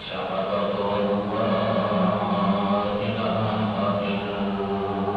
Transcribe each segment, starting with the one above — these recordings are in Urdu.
شهادة أن لا إله إلا الله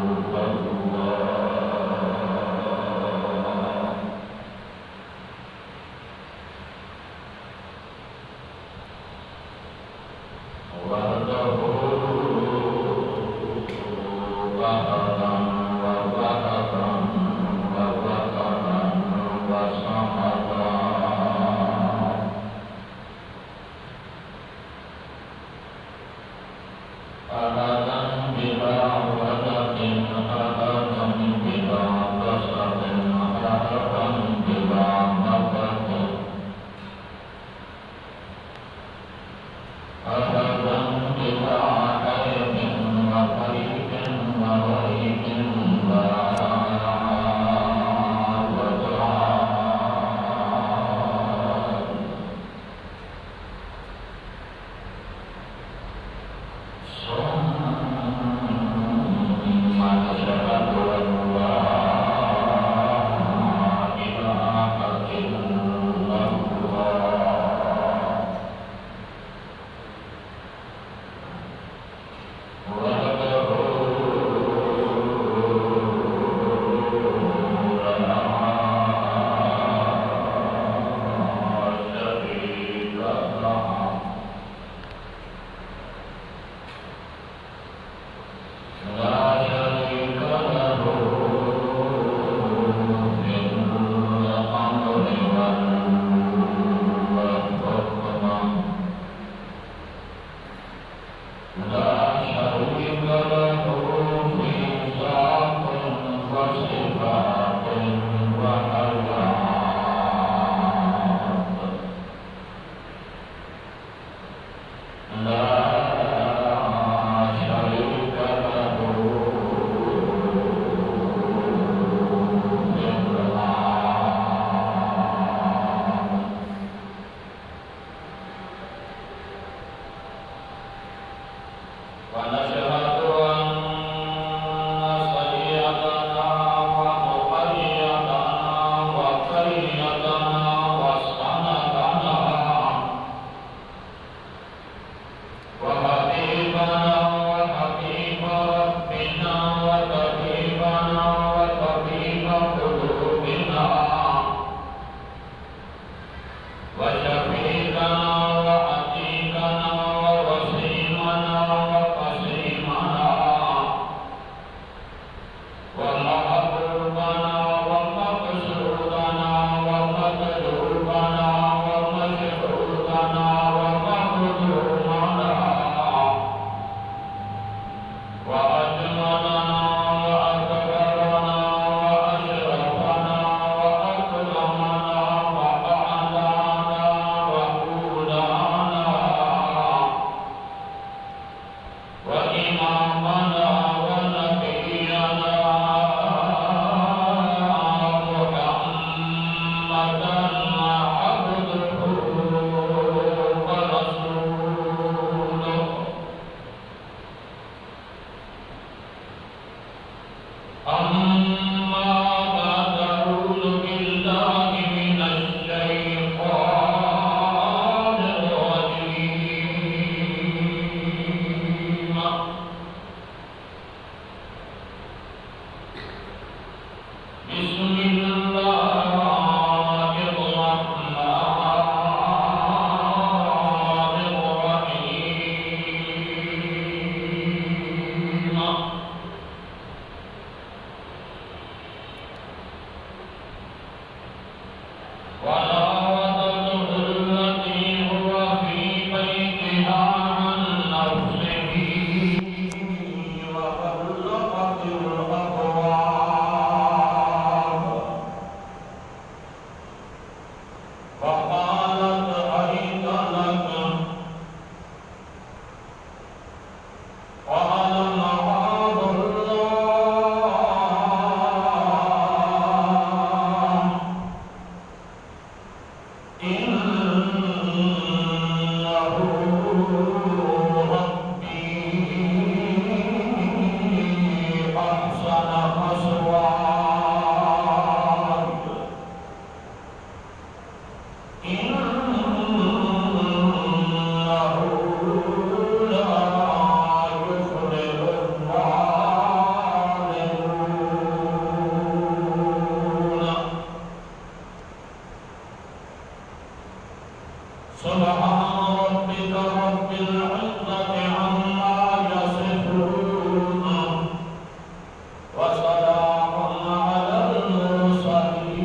وسلام على المرسلين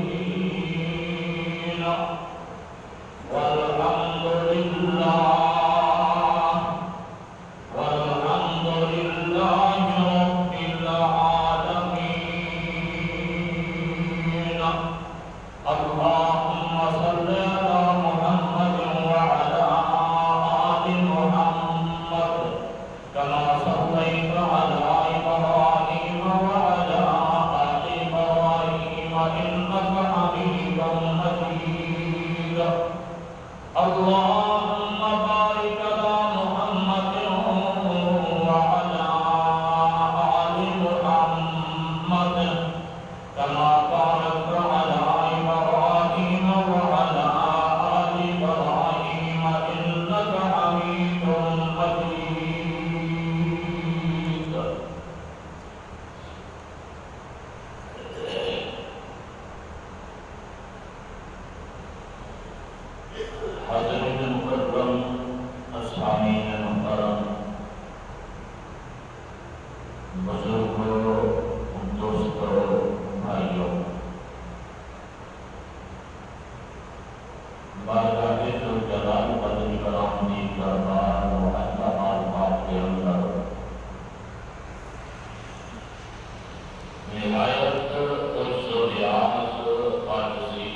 والحمد لله رب العالمين. اللهم صل على محمد وعلى آل محمد كما صليت على إبراهيم وعلى آل إبراهيم إنك حميد مجيد. اللهم بارك على محمد وعلى آل محمد كما باركت على إبراهيم وعلى آل إبراهيم إنك حميد مجيد. حاضرین مکرم، سامعین محترم، بزرگوں، دوستوں، بھائیوں، بارگاہ ذوالجلال قدر کرام کی دربار معظم پاک کے اندر نہایت عرض و ریاض، عاجزی،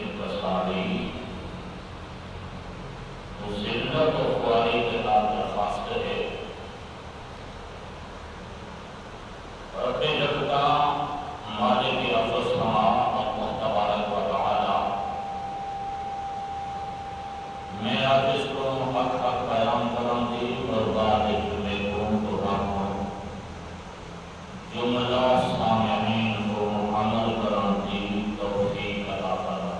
انکساری، ذلت و خواری کے ساتھ درخواست ہے رب جگتا مالک ارض و سماء اللہ تبارک و تعالی، میں عاجز کو حق بیان کروں دی اور غالب میں کو ہوں جملہ سامعین کو عمل کروں دی توفیق عطا فرما.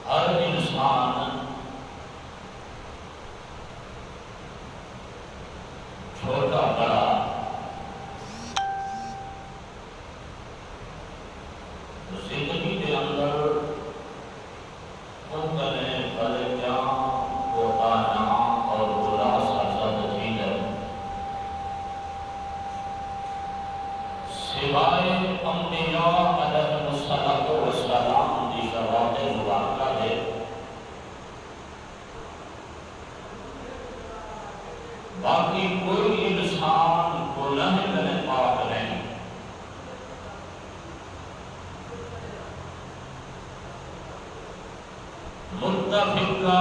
ہر انسان چھوٹا بڑا زندگی کے اندر مختلف غلطیاں، کوتاہیاں اور برا سرزد چیز ہے. سوائے انبیاء علیہ السلام کی ذوات مبارکہ ہے باقی کوئی انسان گناہ کرنے پاک نہیں. متفقہ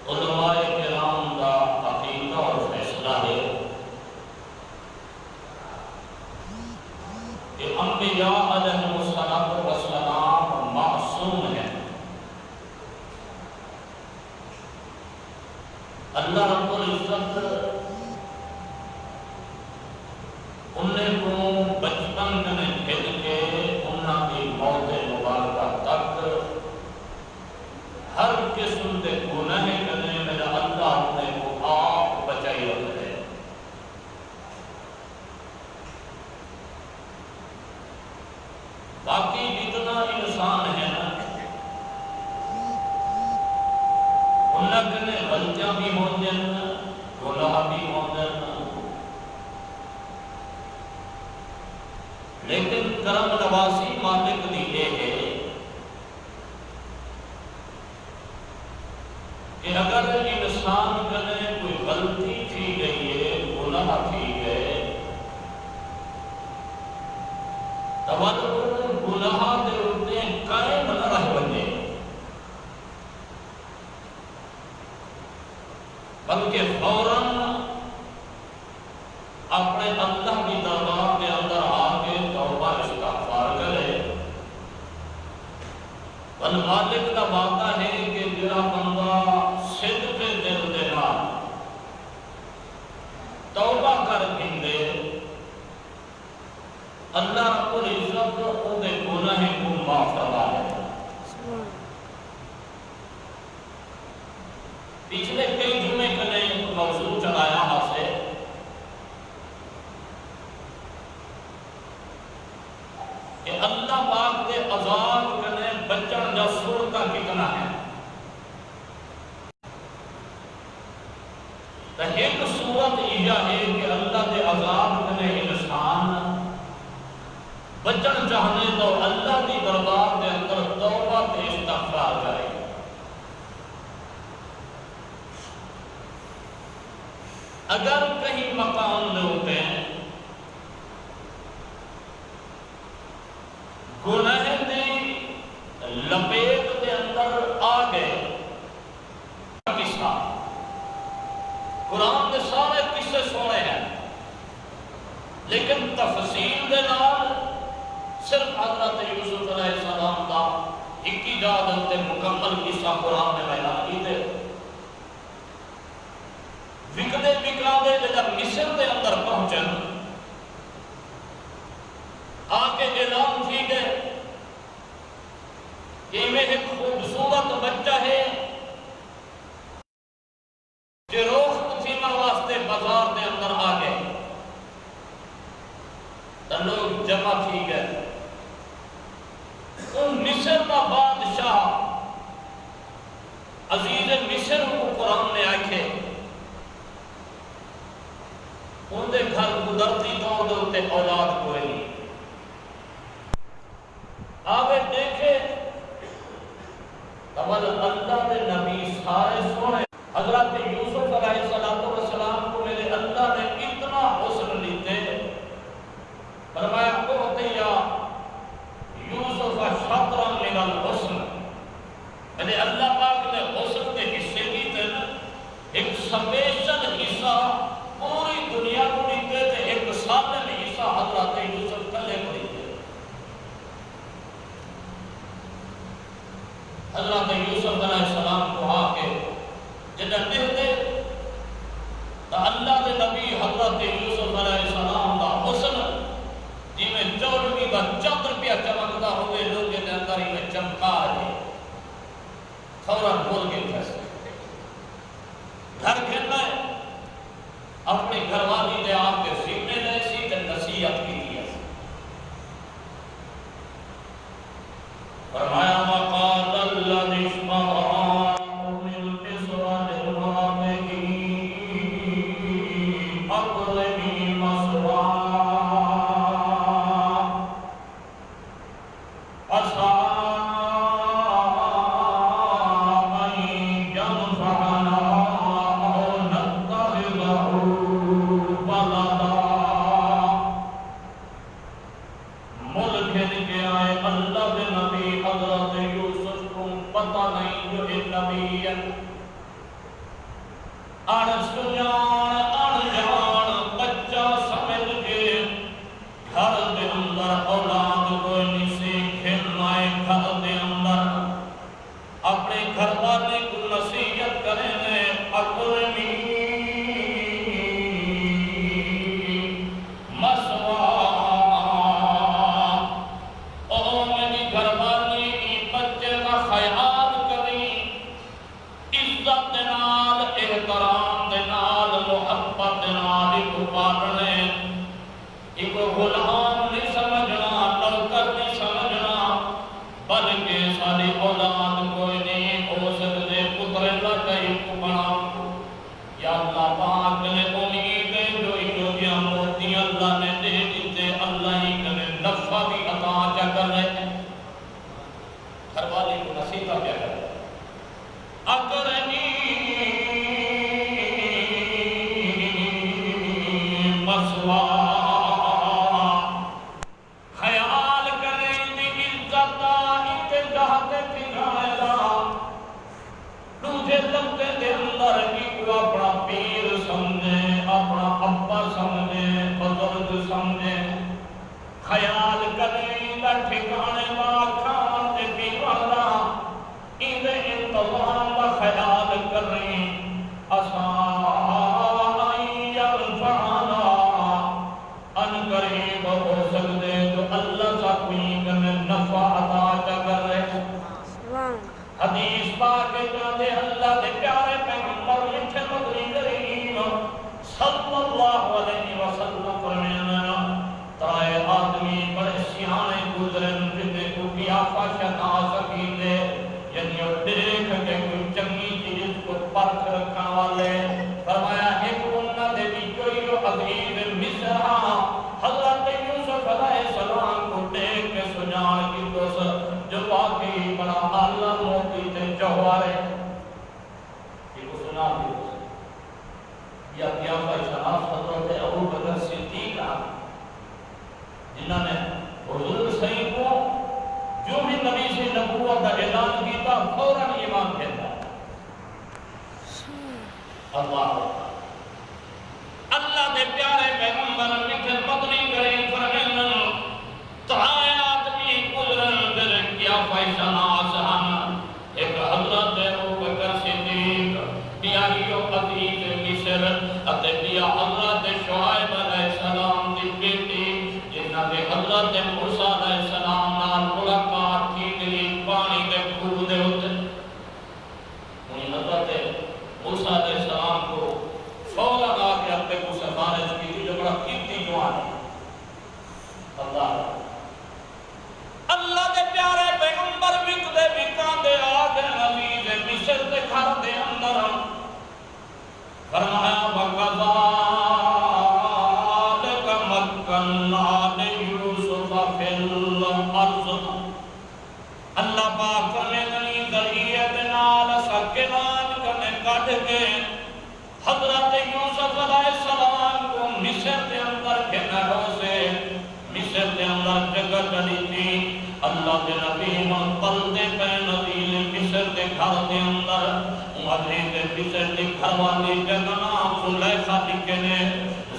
علماء کرام کا عقیدہ اور فیصلہ ہے کہ انبیاء علیہ السلام معصوم ہیں. اللہ رب العزت انہیں کو بچپن میں بھیج کے انہاں کی موت مبارکہ تک ہر قسم کے گناہ کرنے میں اللہ اپنے کو آپ بچائی رکھے. باقی جتنا انسان ہے نا انہاں کے غلطیاں بھی ہوتے ہیں، گناہ بھی ہوتے ہیں، لیکن کرم نوازی مالک دی یہ ہے کہ اگر انسان کرنے کوئی غلطی تھی گئی ہے، گناہ تھی گئے، تو گناہ دے اٹھتے قائم نہ رہ بنے، بلکہ فوراً اپنے اللہ کی دربار کے اندر آ کے توبہ استغفار کرے. بل مالک کا وعدہ ہے کہ جڑا بندہ صدق دل دے نال توبہ کر گھندے اللہ رب العزت او دے گناہ کو معاف فرما دے. پچھلے کئی جمعے کنے موضوع چلایا ہاسے کہ اللہ پاک دے عذاب کنے بچن دا صورتہ کتنا ہے. وجہ ہے کہ اللہ کے عذاب میں انسان بچن چاہنے تو اللہ کی دربار کے اندر توبہ تے استغفار کرے. اگر کہیں مقام لوگ ہیں گناہ دی لپیٹ کے اندر آ گئے، قصہ قرآن کے سارے قصے سونے ہیں لیکن تفصیل دے نال صرف حضرت یوسف علیہ السلام کا ایک ہی جا دے مکمل قصہ قرآن نے بیان کیتے. وکدے وکراندے جب مصر دے اندر پہنچن آکے اعلان تھی گئے کہ میں ایک خوبصورت بچہ ہے جو روخت تھیمن واسطے بازار دے اندر آگئے. تو لوگ جمع تھی گئے. ان مصر کا بادشاہ عزیز مصر کو قرآن نے آکھے ان دے گھر قدرتی طور دے اولاد کوئی نہیں. آگے دیکھے تبل اللہ دے نبی سارے سونے حضرت یوسف علیہ السلام کو میرے اللہ نے اتنا حسن لیتے فرمایا اعطیا یوسف شطرا من الحسن. میرے اللہ پاک نے حسن کے حصے دیتے ایک سپیشل حصہ پوری دنیا کو دیتے تھے، ایک سالن حصہ حضرت یوسف کلے کو دیتے. حضرت یوسف علیہ السلام کو آ کے جنہیں دیتے تو اللہ کے نبی حضرت یوسف علیہ السلام کا حسن جی میں چوڑوی کا چند روپیہ چمکتا ہوئے لوگ کے اندر ہی میں چمکا ہے فوراً بول کے پھیسے گھر گھرنا ہے اپنی گھر والی نے آپ کے سینے لے سی کہ نصیحت کی دیا. فرمایا وقال الذی اشتراه من مصر لامرأته اقرضی مثواه عسى ان ينفعنا او نتخذه ولدا. ملک کے آئے اللہ کے نبی حضرت یوسف کو پتہ نہیں جو ایک نبی ہے انجان بچہ سمجھ کے گھر دے اندر اولاد کوئی نہیں سی کھیلنا ہے. گھر دے اندر اپنے گھر والے کو نصیحت کریں گے اکرمی ایک غلام نہیں سمجھنا، نوکر نہیں سمجھنا، بلکہ ساری اولاد کوئی نہیں ہو سکتے پتر اللہ کا ایک بنا. یا اللہ پاک نے امید جو کیا موتی اللہ نے دے دیتے اللہ ہی کرے نفع بھی عطا کیا کر رہے ہیں. گھر والے کو نصیحت کیا کر رہے ہیں اکرمی مثواه خیال کریں دی عزت اتجاہت پھرانا دوجے لمحے دے اندر ایک اپنا پیر سمجھے اپنا ابا سمجھے بزرگ سمجھے. خیال کریں دا ٹھکانے دا کھان دے پیوان دا ان انتظام دا خیال کریں قریب ہو سکتے تو اللہ ساکویں میں نفع عطا کر رہے. حدیث پاک جانے اللہ دے پیارے پیغمبر مٹھے مدنی کریم صلی اللہ علیہ وسلم فرمینا ترائے آدمی بڑے سیانے گزرن جنہیں کو قیافہ شنا سکیلے یعنی دیکھ کے کوئی چنگی چیز کو پرکھ رکھا والے فرمایا ایک انہ دے بھی کوئی اللہ اللہ دے پیارے پیغمبر میٹھے مدنی کریم فرمائیں تہائے آدمی گزرن در کیا فیشن آسان ایک حضرت ابوبکر صدیق بیاریو عزیز مصر اتے بیا حضرت شعیب علیہ السلام دی بیٹی جنہ دے حضرت موسیٰ علیہ السلام نال ملاقات تھی گئی پانی دے کھو دے ہوتے انہیں حضرت موسیٰ علیہ السلام کو فوراً آکے اپنے کو سے خارج کی جو بڑا کیتی جوان ہے اللہ دے پیارے پیغمبر بک دے بکان دے آگے عزیز مصر دے گھر دے اندر فرمایا وَقَذَلِكَ مَكَّنَّا لِيُوسُفَ فِي الْأَرْضِ اللہ پاک فرمائے ذریعے بنال سکران کرنے کٹ گئے حضرت یوسف علیہ السلام کو مصر کے اندر کے نہروں سے مصر کے اندر جگہ ڈلی تھی اللہ کے نبی منقل دے پہ نزیل مصر کے گھر کے اندر عزیز مصر کے گھر والی جگہ نام زلیخا لکھنے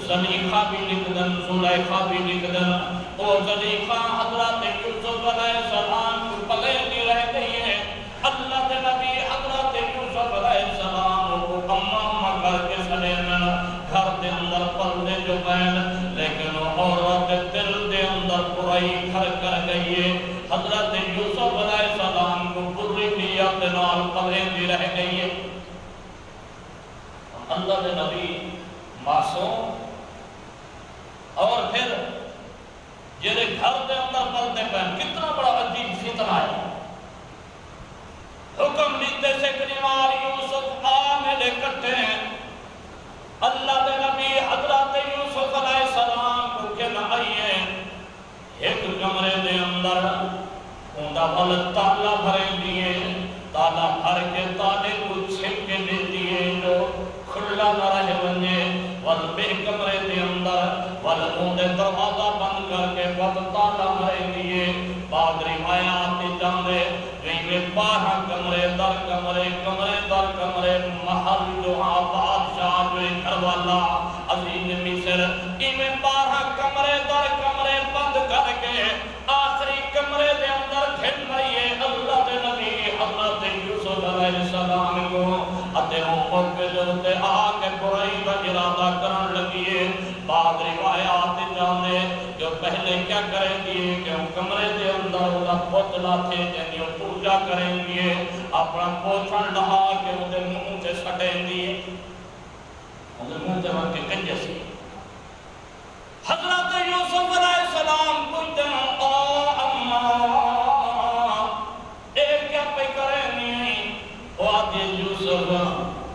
زلیخا بھی لکھ دن زلیخا بھی لکھ دن اور زلیخا حضرت یوسف علیہ السلام کو پلے دی رہ گئی ہے اللہ کے نبی حضرت یوسف علیہ السلام کو امم کر کے سلیمن گھر دے اندر پردے جو پہن لیکن عورت دل دے اندر برائی کھر کر گئی ہے حضرت یوسف علیہ السلام کو بری نیت نال پلے دی رہ گئی ہے اللہ کے نبی معصوم اور پھر جیرے گھر دے اندر پردے پہن کتنا بڑا عجیب فتنہ ہے حکم لیتے سے کنیوار یوسف آملے کٹے ہیں اللہ دے نبی حضرت یوسف علیہ السلام کو کہنا آئیے ایک کمرے دے اندر اندہ بھل تالا بھرے دیئے تالا بھر کے تالے کو چھپ کے دے دیئے جو کھلا نہ رہے بنجے والبے کمرے دے اندر والموندے دروازہ بند کر کے وقت تالا بھرے دیئے بعد روایات جاندے میں 12 کمرے در کمرے کمرے در کمرے محل جو بادشاہ جو گھر والا عزیز مصر میں 12 کمرے در کمرے بند کر کے آخری کمرے دے اندر گھن رہیے اللہ دے نبی حضرت یوسف علیہ السلام کو اتے ہوں کے جو تے آگے برائی کا ارادہ کرن لگیے بعد روایات جانے جو پہلے کیا کریں گے کہ ہم کمرے دے اندر انہا پوچلا تھے جنہی پوجا کریں گے اپنا پوچھن لہا کہ انہیں منہ سے سٹیں گے انہیں منہ سے وقت کنجے سی حضرت یوسف علیہ السلام پوچھتے ہیں اممہ ایک کیا پہ کریں گے وہ آتی یوسف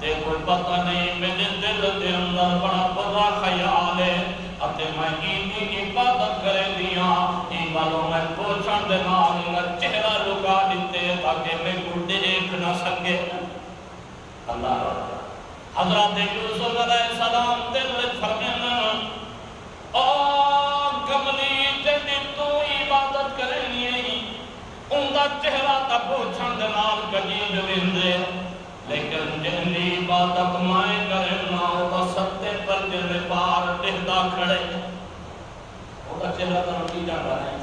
تے کوئی پتہ نہیں میرے دل دے اندر بڑا بڑا خیال ہے اتے میں اینی عبادت کرے دیا ایمالوں میں پوچھن دے نال چہرہ لکا دیتے تاکہ میں کو دیکھ نہ سکے اللہ حضرت یوسف علیہ السلام دل فرمینا کملی جنی تو عبادت کرے نہیں ان دا چہرہ تا پوچھن دے نال گجی جویندے لیکن جنی عبادت مائیں کرنا ہوتا ستے پر جنی پار دہدہ کھڑے ہوتا چہرہ تا نکی جان رہا ہے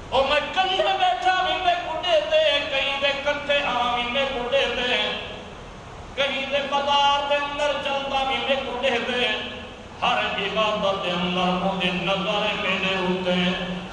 اور میں کندھے بیٹھا بھی میں کھڑے دے کہیں دے کٹھے آمی میں کھڑے دے کہیں دے بازار دے اندر چلتا بھی میں کھڑے دے ہر عبادت دے اندر مجھے نظر میرے ہوتے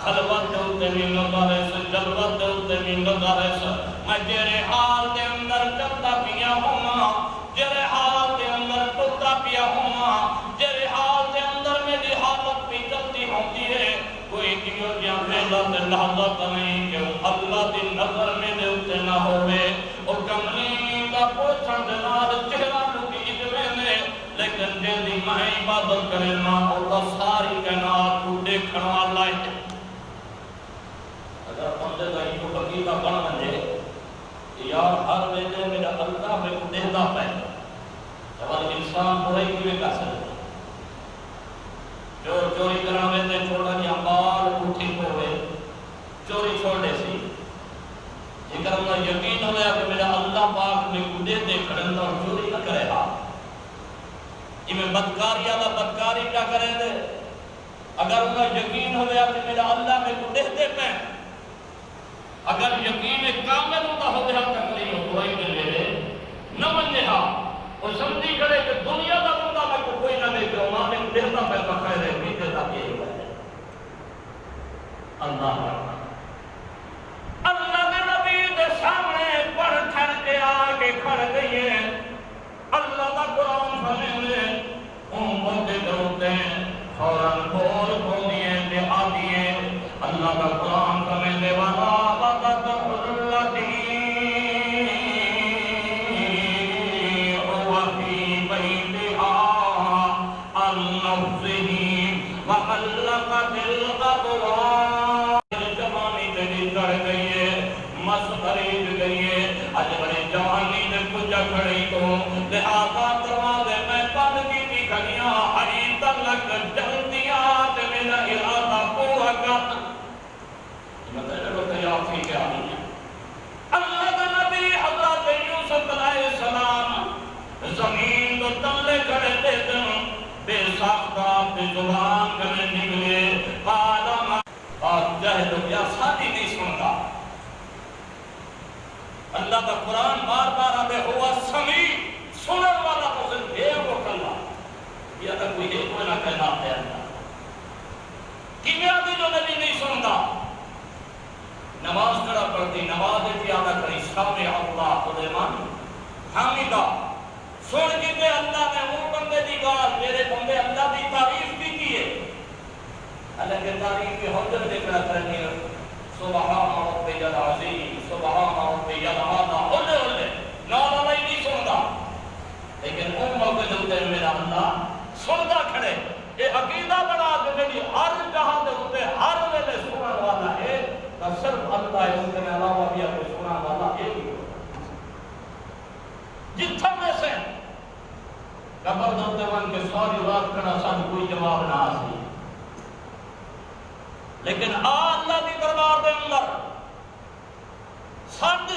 خلوت دے ہوتے بھی نظر سے جلوت دے ہوتے بھی نظر سے میں جیرے حال دے اندر چلتا پیا ہوں جیرے حال دے اندر ٹوٹا پیا ہوں جیرے حال دے اندر میری حالت بھی چلتی ہوتی ہے کوئی دیو جہاں پہلا دے لحظت نہیں کہ اللہ دی نظر میرے ہوتے نہ ہوئے اور کملی کا پوچھن دے نال چہرہ لکی جوینے لیکن جیدی میں عبادت کرے نہ ہوتا ساری کائنات کو دیکھن والا ہے اگر بندے کا یہ حقیقہ بن بنجے یار ہر ویلے میرا اللہ میں کو دیکھتا پہ جب انسان برائی کیوے کا سکتا جو چوری کرنا ویتے چھوڑا جی امبال اٹھی ہوئے چوری چھوڑ دے سی جکر اللہ یقین ہویا کہ میرا اللہ پاک میں کو دیتے کھڑندہ اور چوری نہ کرے ہاں میں بدکاری والا بدکاری کیا کریں دے اگر انہیں یقین ہو گیا کہ میرا اللہ میں کو دیکھتے پہ اگر یقین کامل ہوتا ہو گیا تو کری ہو دعائی کے لئے نہ مننے ہاں وہ سمجھی کرے کہ دنیا کا بندہ میں کو کوئی نہ دیکھ رہا ماں میں دیکھتا پہ بخیر ہے بھی دیتا کہ یہ ہے اللہ اللہ نے نبی دے سامنے پڑھ کھڑ کے آگے کھڑ گئی ہے اللہ کا قرآن فرمائے امت دروتے فوراً بول دیے دے آدیے اللہ کا قرآن فرمائے وَلَا بَدَتَ الَّذِي هُوَ فِي بَيْتِهَا عَنْ نَفْسِهِ وَغَلَّقَتِ الْأَبْوَابَ جوانی تیری چڑھ گئی ہے مس خرید گئی ہے اج بڑے جوانی نے کچھ کھڑی تو لہذا دروازے میں بند کی تھی کھڑیاں ہری تلک جلدیاں تے میرا ارادہ پورا کر مطلب تیافی کیا نہیں ہے اللہ کا نبی حضرت یوسف علیہ السلام زمین کو تلے کھڑے دے دیں بے ساختہ بے زبان کرنے نکلے قادم اور جہد یا ساتھی نہیں سنتا اللہ کا قرآن بار بار آبے ہوا سمیع سنن والا تو صرف ہے وہ کلمہ یہ اگر کوئی ہے کوئی نہ کہنا ہے اللہ کیمیابی جو نبی نہیں سنتا نماز کڑا پڑھتی نماز اتیادہ کری سامع اللہ قدمان حامدہ سن جیتے اللہ نے وہ بندے دی گال میرے بندے اللہ دی تعریف بھی کیے اللہ کے تعریف کی حجر دیکھنا کرنی سبحان ربی العظیم سبحان ربی العظیم ہلے ہلے نالا نہیں سنتا لیکن ان موقع دلتے میرا اللہ سنتا کھڑے یہ عقیدہ بنا کہ میری ہر جہاں دے ہوتے ہر ویلے سنن والا ہے تو صرف اللہ ہے ان کے علاوہ بھی کوئی سنن والا ایک ہی جتھا میں سے قبر دلتے من کے ساری رات کھڑا سن کوئی جواب نہ آسی لیکن اللہ دی دربار دے اندر سد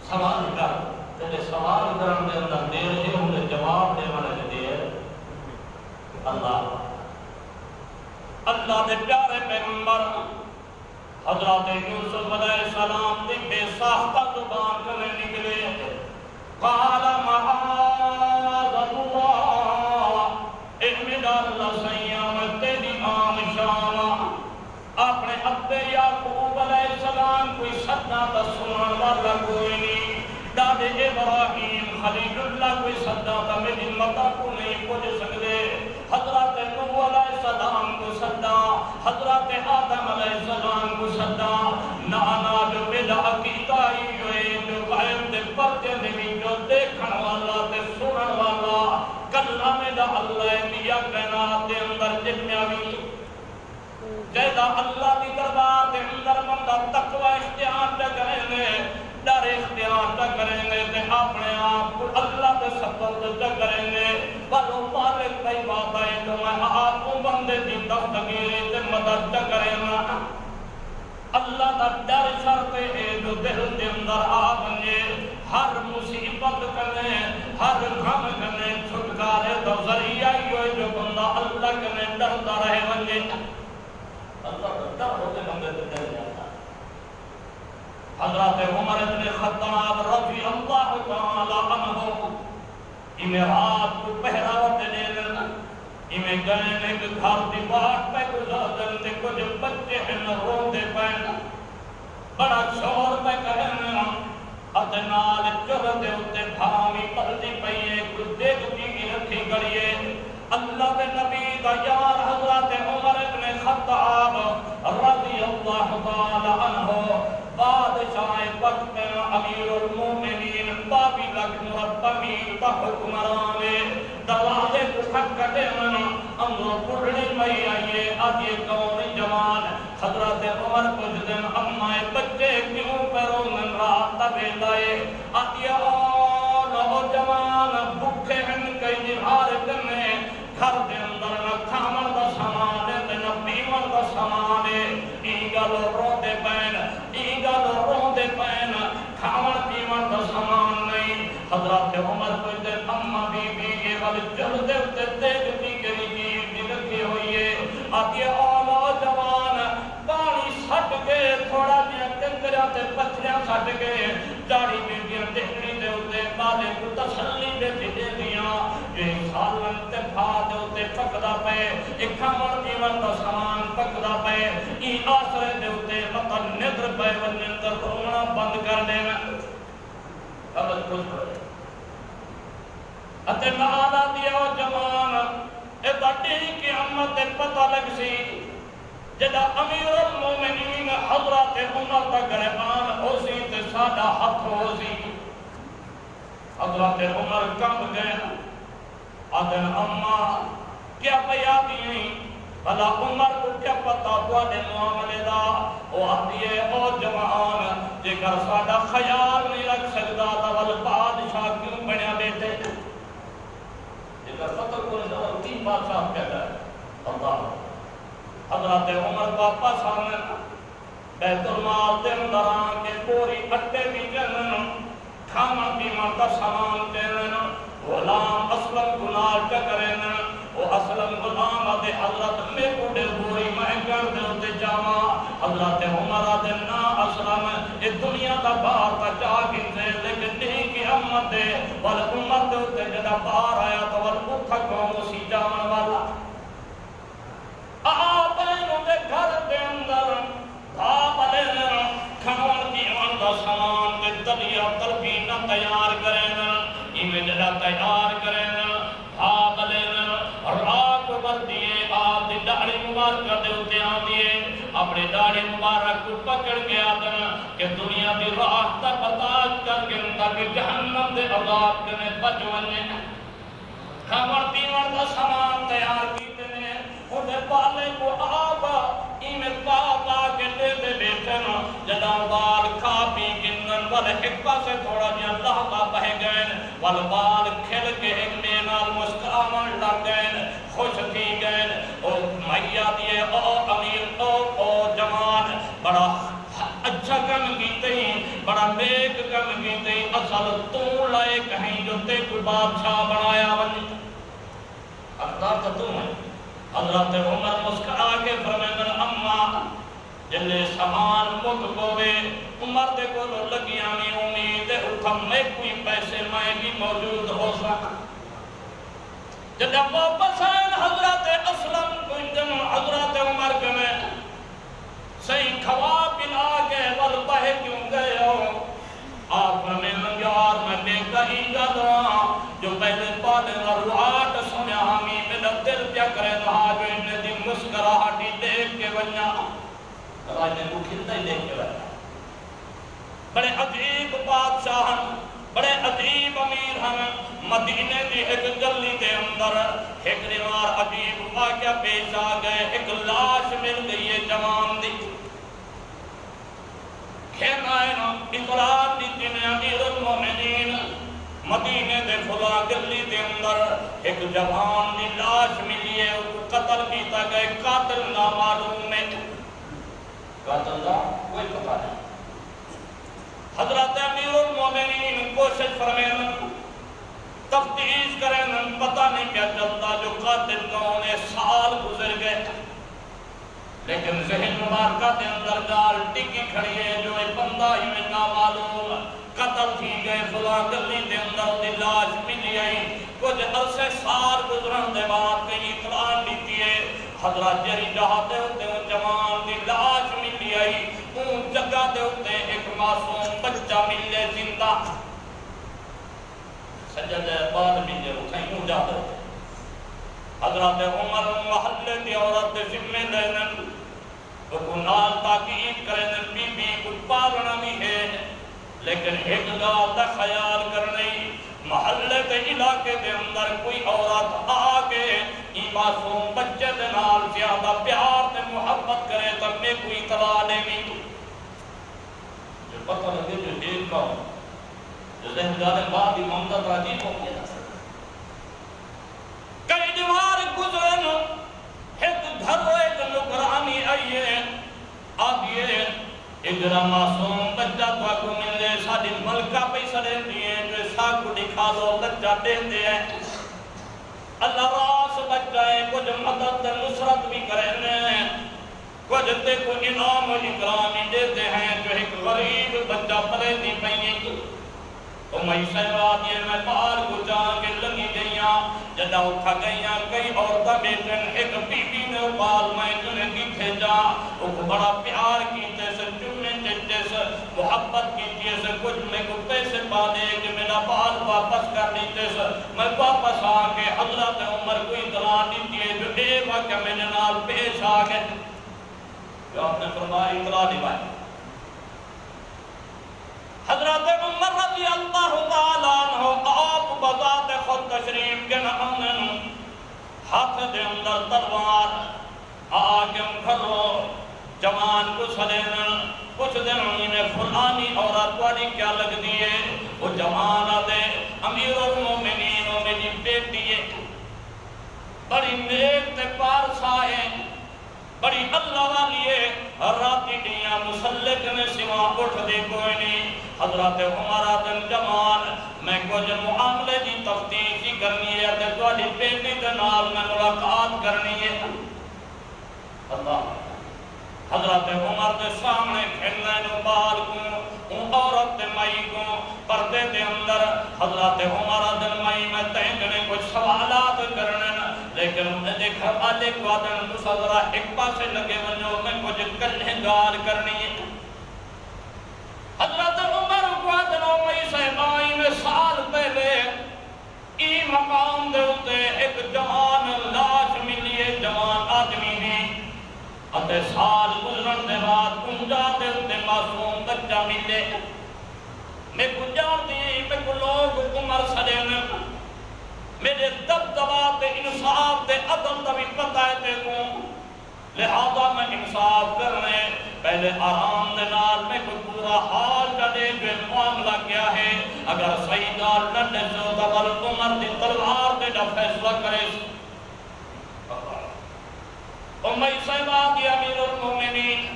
سوال کر تیرے سوال کرن دے اندر دیر ہے انہیں جواب دے والے دیر اللہ اللہ دے پیارے پیغمبر حضرت یوسف علیہ السلام دی بے ساختہ زبان کرنے نکلے قال معاذ اللہ احمد اللہ سیام تیری آم شام اپنے ابے یعقوب علیہ السلام کوئی صدہ تا سنن والا کوئی نہیں دادے ابراہیم خلیل اللہ کوئی صدہ تا میری مدہ کو نہیں پوچھ سکتے حضرت نوح علیہ السلام کو صدہ حضرت آدم علیہ السلام کو صدہ نانا جو میرا عقیدہ ہی ہوئے جو قائم دے پرتے نہیں جو دیکھن والا تے سنن والا کلہ میرا اللہ دیا کائنات دے اندر جنیاوی جیدہ اللہ دی دربار دے اندر بندہ تقوی اختیار نہ کریں گے ڈر اختیار نہ کریں گے تے اپنے آپ کو اللہ دے سبب نہ کریں گے بلو مالک کئی بات ہے تو میں آپ کو بندے دی دفتگیری تے مدد نہ کریں گا اللہ دا ڈر شرطے ہے جو دل دے اندر آ بنجے ہر مصیبت کرنے ہر غم کرنے چھٹکارے تو ذریعہ ہی ہوئے جو بندہ اللہ کرنے ڈرتا رہے بنجے اللہ کا ڈر ہوتے بندے تو ڈر جاتا حضرت عمر بن خطاب رضی اللہ تعالی عنہ انہیں رات کو پہراوت دے لینا انہیں گئے نے کہ گھر دی باہر پہ گزار دے کچھ بچے ہیں رو دے پہنا بڑا شور پہ کہنا ادنال چر دے ہوتے بھاوی پلدی پئیے کچھ دیکھتی کی رکھی گڑیے اللہ کے نبی کا یار حضرت عمر بن خطاب رضی اللہ تعالی عنہ بادشاہ وقت امیر المومنین بابی لکھ مربی حکمرانے دروازے کو کھٹکھٹے من اندر پڑھنے میں آئیے آدھے کون جوان حضرت عمر کچھ دن امائے بچے کیوں پیروں من رات تبے لائے آدھے نوجوان بھوکے ہیں کئی جہار کرنے گھر دے اندر نہ کھامن دا سامان ہے نہ پیمن دا سامان ہے ایگل روندے پین ایگل روندے پین کھامن پیمن دا سامان نہیں حضرت عمر کوئی دن اممہ بی بی کے وقت آتی ہے او نوجوان پانی سٹ کے تھوڑا جہا کنکریاں تے پتھریاں سٹ کے داڑھی بیٹیاں ٹکڑی دے اوتے مالے کو تسلی دے دیاں یہ سالن تے بھات دے پکدا پے ایک کھاون پیون دا سامان پکدا پے ای آسرے دے اوتے مطلب نظر پے ونن تے رونا بند کر دینا اب کچھ اتے نالا دیا جوان اے بڑی قیامت پتہ لگ سی جدا امیر المومنین حضرت عمر دا گریبان ہو سی تے ساڈا ہاتھ ہو سی حضرت عمر کم گئے آدن اما کیا پیا دی بھلا عمر کو کیا پتا تواڈے معاملے دا او آندی ہے او جوان جے کر ساڈا خیال نہیں رکھ سکدا تا ول بادشاہ کیوں بنیا بیٹھے جے کر پتہ کو نہیں تین بادشاہ کہتا ہے اللہ حضرت عمر واپس آنے بیت المال دے اندر آن کے پوری اٹے بھی جنن کھانا پیمان کا سامان دینن غلام اسلم گنال چکرین وہ اسلم غلام آدھے حضرت میں کوڑے بوری میں کر دے ہوتے جاما حضرت عمر آدھے نا اسلم یہ دنیا دا باہر تا جاگن سے لیکن نہیں کی امت دے بل عمر دے ہوتے جدا باہر آیا تو ول اٹھا قوم اسی جامن والا آبینوں دے گھر دے اندر بھاپلے کھاون کی آندہ سامان دے دلیا تربینہ تیار کریں ایمیں جڑا تیار کریں بھاپلے راک بردیے آپ دی داڑھی مبارکہ دے ہوتے آن دیے اپنے داڑھی مبارک کو پکڑ کے آدن کہ دنیا دی راہ تا بتاج کر کے تاکہ جہنم دے عذاب کنے بچ وننے کھاون پیون دا سامان تیار کیتے نے انہیں پالے کو آبا ایمیں پاپا کے لے دے بیٹھن جدا بال کھا پی گنن والے حقہ سے تھوڑا جی اللہ کا بہ گئن والبال کھل کے ایک مینال مسکرامن لگ گئن خوش تھی گئن او مائیہ دیے او امیر او جوان بڑا اچھا کم کیتے ہیں بڑا نیک کم کیتے ہیں اصل تو لائے کہیں جو تے کوئی بادشاہ بنایا ونی اقدار تو تم ہے حضرت عمر مسکرا کے فرمائیں اما جلے سامان مک گوے عمر دے کو لگیاں نہیں امید اتھم میں کوئی پیسے میں بھی موجود ہو سکا جب واپس آئیں حضرت اسلم کو جن حضرت عمر کے میں صحیح کھوا پلا کے ول بہ کیوں گئے ہو آپ میں یار میں بے کہیں گا دعا جو پہلے پالے روحات سنے ہمیں میرا دل کیا کرے نہا جو انہیں دی مسکراہٹی دیکھ کے ونیا راجے کو کھلتا ہی دیکھ کے ونیا بڑے عجیب بادشاہ بڑے عجیب امیر ہم مدینے دی ایک گلی دے اندر ایک روار عجیب واقعہ پیش آ گئے ایک لاش مل گئی ہے جوان دی کھینائن اطلاع دیتی نے امیر المومنین مدینے دے فلا گلی دے اندر ایک جوان دی لاش ملی ہے قتل کیتا گئے قاتل نامعلوم ہے قاتل دا کوئی پتہ نہیں حضرت امیر المومنین کوشش فرمائن تفتیش کریں پتہ نہیں کیا چلتا جو قاتل کون ہے سال گزر گئے لیکن ذہن مبارکہ دے اندر گال ٹکی کھڑی ہے جو ایک بندہ ہی میں نامعلوم قتل تھی گئے فلاں گلی دے اندر دی لاش ملی آئی کچھ عرصے سال گزرن دے بعد کئی اطلاع دیتی ہے حضرت جری جہاتے ہوتے ہیں جوان دی لاش ملی آئی اون جگہ دے ہوتے ایک معصوم بچہ ملے زندہ سجدہ بعد ملے اٹھائیں ہوں جاتے ہوتے حضرت عمر محلے دی عورت دے ذمہ لینن وہ نال تاکید کریں بی بی کو پالنا بھی ہے لیکن ایک گال دا خیال کرنے محلے دے علاقے دے اندر کوئی عورت آگے ای معصوم بچے دے نال زیادہ پیار دے محبت کرے تب میں کوئی اطلاع دے گی جو پتہ لگے جو ایک کا جو ذہن جانے بعد ہی ممدد راجی ہو گیا کئی دیوار گزرن ایک گھر و ایک نکرانی آئیے آگئے اگرہ معصوم بچہ تو کو ملے ساڑی ملکہ پیسہ دیں دیئے جو ساکو دکھا دو بچہ دیں دے اللہ راس بچ جائیں، کچھ مدد نصرت بھی کریں، کچھ تے کو انعام و اکرامی دیتے ہیں، جو ایک غریب بچہ پلے دی پئیں تو میں سہوا دیے میں باہر کو جان کے لگی گئیاں، جدہ اٹھا گئیاں کئی عورتہ بیٹن ایک بی بی نے بال میں جنہیں دیکھے جا وہ بڑا پیار کیتے سے چمنے چچے سے محبت کیتے سے کچھ میں کو پیسے پا دے کہ میرا بال واپس کر دیتے سے میں واپس آکے حضرت عمر کو اطلاع دیتے جو اے وقت میرے نال پیش آگئے جو آپ نے فرمایا اطلاع دیوائی حضرت عمر رضی اللہ تعالیٰ عنہ آپ بذات خود تشریف کے نمانن ہاتھ دے اندر تلوار آگم کھلو جوان کو سلینن کچھ دن میں فلانی عورت والی کیا لگ دیئے وہ جوان دے امیر المومنین و میری بیٹی بڑی نیک تے پارسائے بڑی اللہ والیے راتی دیاں مسلک نے سوا اٹھ دے کوئی نہیں حضرت عمر آدم جوان میں کچھ معاملے دی تفتیشی کرنی ہے تے تواڈی بیٹی دے نال میں ملاقات کرنی ہے اللہ حضرت عمر دے سامنے کھلنے نو بال کو ان عورت دے مائی کو پردے دے اندر حضرت عمر آدم مائی میں تینکنے کچھ سوالات کرنے لیکن انہیں دیکھا آلے کو آدم مصدرہ ایک پاسے لگے ونجو میں کچھ کلہنگار کرنی ہے حضرت عمر کو آدم مائی صحبائی میں سال پہلے ای مقام دے ہوتے ایک جوان لاش ملی ہے جوان آدمی نے اتے سال گزرن دے بعد کنجا دے ہوتے معصوم بچہ ملے میں کنجار دی میں کو لوگ عمر سلینے میرے دبدبات انصاف دے عدل دا بھی پتہ ہے تے کو لہذا میں انصاف کرنے پہلے آرام دے نال میں کوئی پورا حال چلے جو معاملہ کیا ہے اگر صحیح نال نڈے سے دبل عمر دی تلوار دے جا فیصلہ کرے امی صحبہ دی امیر المومنین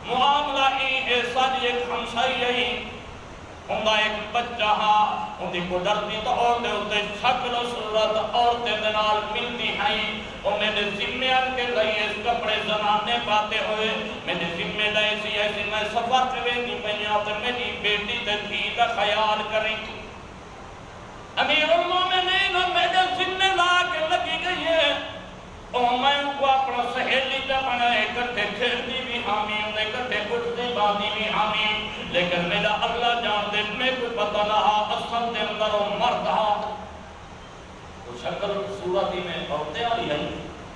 معاملہ ایسا دی ایک ہمسائی ہے ہندہ ایک بچہ ہاں ہندی کو ڈرتی تو عورتیں ہوتے شکل و صورت عورتیں دنال ملتی ہیں اور میں نے ذمہ ان کے لئے اس کپڑے زنانے پاتے ہوئے میں نے ذمہ لئے ایسی میں سفر کرے نہیں پہنیا تو میری بیٹی تھی کا خیال کریں امیر المومنین میں نے ذمہ لا کے لگی گئی ہے اور میں ان کو اپنا سہیلی کا بنائے کٹھے کھیلنی بھی حامی انہیں کٹھے کٹھے باندھی بھی حامی لیکن میرا اللہ جانتے میں کوئی پتہ نہا اصل دے اندر و مرد ہاں تو شکل صورتی میں عورتیں آئی ہیں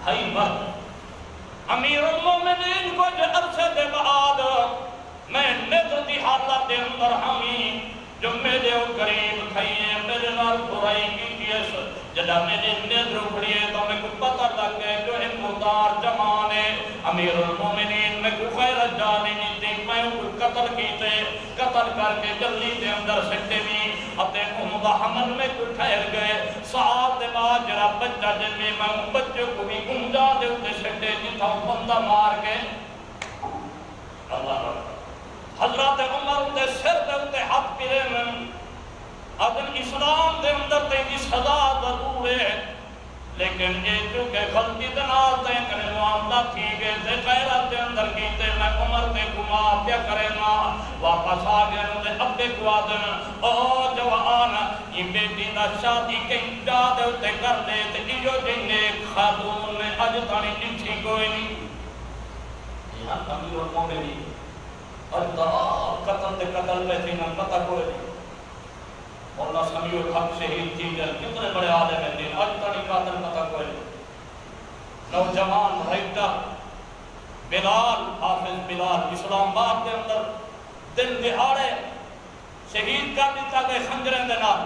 ہائی مرد امیر المومنین کو جو عرصے دے بعد میں نظر دی حالت دے اندر حامی جو میرے قریب کھائیے میرے نال برائی کی کیس جدہ میرے نظر اکھڑیے تو میں کو پتہ لگے جو ایک مردار جمان ہے امیر المومنین میں کو خیرت جانے نہیں تھی میں کو قتل کیتے قتل کر کے جلدی دے اندر سکتے بھی اپنے عمدہ حمل میں کو ٹھہر گئے سال دے بعد جرا بچہ جن میں بچے کو بھی گمجا دے اندے سکتے جتا بندہ مار کے اللہ حضرت عمر دے سر دے اندے حق پیرے میں اگر اسلام دے اندر تیری سزا ضرور ہے لیکن یہ چونکہ غلطی دنال تے کرے معاملہ تھی گئے تھے غیرت دے اندر کیتے میں عمر دے گما پیا کرے نا واپس آگئے انہوں نے ابے کو آدن او جوان یہ بیٹی دا شادی کہیں جا دے ہوتے کر دے تے ایجو جنگے خاتون نے اج تانی جنچی کوئی نہیں یہاں امیر المومنین اللہ قتل دے قتل میں تھی نہ پتہ کوئی نہیں اللہ سمیع الحق شہید تھی جن کتنے بڑے عالم ہیں دین آج تانی قاتل پتہ کوئی نوجوان رائٹر بلال حافظ بلال اسلام آباد کے اندر دن دہاڑے شہید کر دیتا گئے خنجریں دنال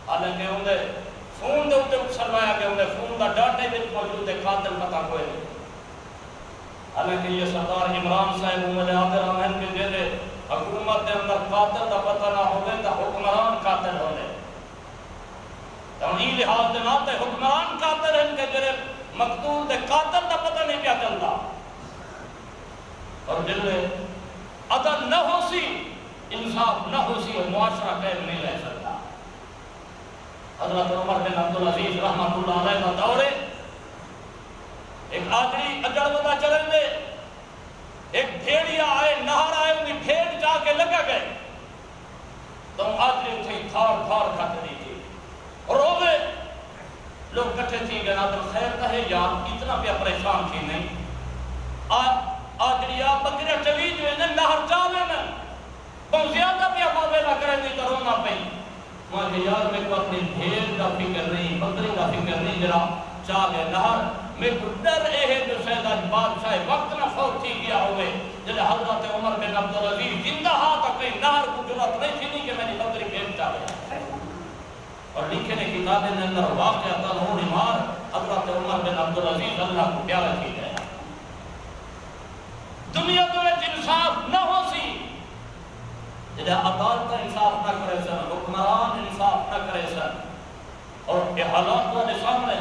حالانکہ انہیں فون دے اتے سروایا گیا انہیں فون دا ڈاٹے بھی موجود ہے قاتل پتہ کوئی نہیں حالانکہ یہ سردار عمران صاحب عمر عادر آمین کے جیلے حکومت دے اندر قاتل دا پتہ نہ ہوئے تا حکمران قاتل ہونے تو انہی لحاظ دے ناتے حکمران قاتل ہیں کہ جرے مقتول دے قاتل دا پتہ نہیں کیا چلتا اور جلے عدل نہ ہو سی انصاف نہ ہو سی اور معاشرہ قائم نہیں رہ سکتا حضرت عمر بن عبدالعزیز رحمۃ اللہ علیہ کا دور ہے، ایک آدمی اجڑ ودا چلن دے، ایک بھیڑیا آئے، نہر آئے، انہیں بھیڑ جا کے لگا گئے تو آدمی اتھے تھار تھار کھاتے دی تھی اور روزے لوگ کٹھے تھی گئے نادر خیر کہے یار اتنا پہ پریشان تھی نہیں آدمی آپ بکریہ چلی جو انہیں نہر چالے نا بہت زیادہ پہ ماویلہ کرے دی تو رونا پہی ماں کہ یار میں کو اپنی بھیڑ کا فکر نہیں، بکری کا فکر نہیں، جرا چاہ گئے نہر میں کو ڈر ہے جو سید آج بادشاہ وقت نہ فوت تھی گیا ہوئے جلے حضرت عمر بن عبدالعزیز زندہ ہاں تک کہیں نہر کو جرات نہیں تھی نہیں کہ میں نے بکری بھیڑ چاہ گیا اور لکھے نے کتابیں نے اندر واقعہ تنہون مار حضرت عمر بن عبدالعزیز اللہ کو پیارا کی گیا دنیا تو میں انصاف نہ ہو سی جلے عدالت انصاف نہ کرے سن، حکمران انصاف نہ کرے سن اور یہ حالات تو نے سامنے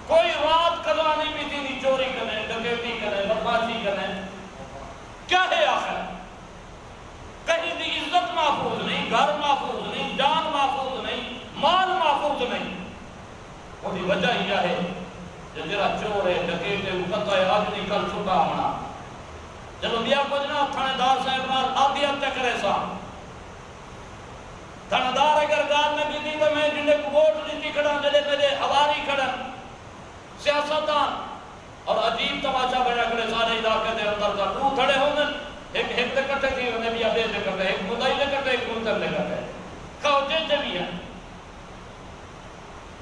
کوئی رات قضا نہیں بھی تھی نہیں چوری کرنے، ڈکیتی کرنے، بدماشی کرنے، کیا ہے آخر کہیں دی عزت محفوظ نہیں، گھر محفوظ نہیں، جان محفوظ نہیں، مال محفوظ نہیں. وہ دی وجہ یہ ہے جرا چور ہے، ڈکیت ہے، قطع ہے، آج نہیں کل چھٹا ہونا چلو بیا کچھ نہ تھانے دار صاحب نال آدیت چکرے سا تھانے دار اگر گال میں بھی دی تو میں جنہیں کو ووٹ دیتی کھڑا جلے میرے حواری کھڑا سیاستان اور عجیب تماشا بنا کرے سارے علاقے دے اندر کا تو تھڑے ہونے ایک دے کٹے تھی انہیں بھی ابے دے کٹے، ایک مدائی دے کٹے، ایک منتر دے کٹے کھاؤ جیتے بھی ہیں.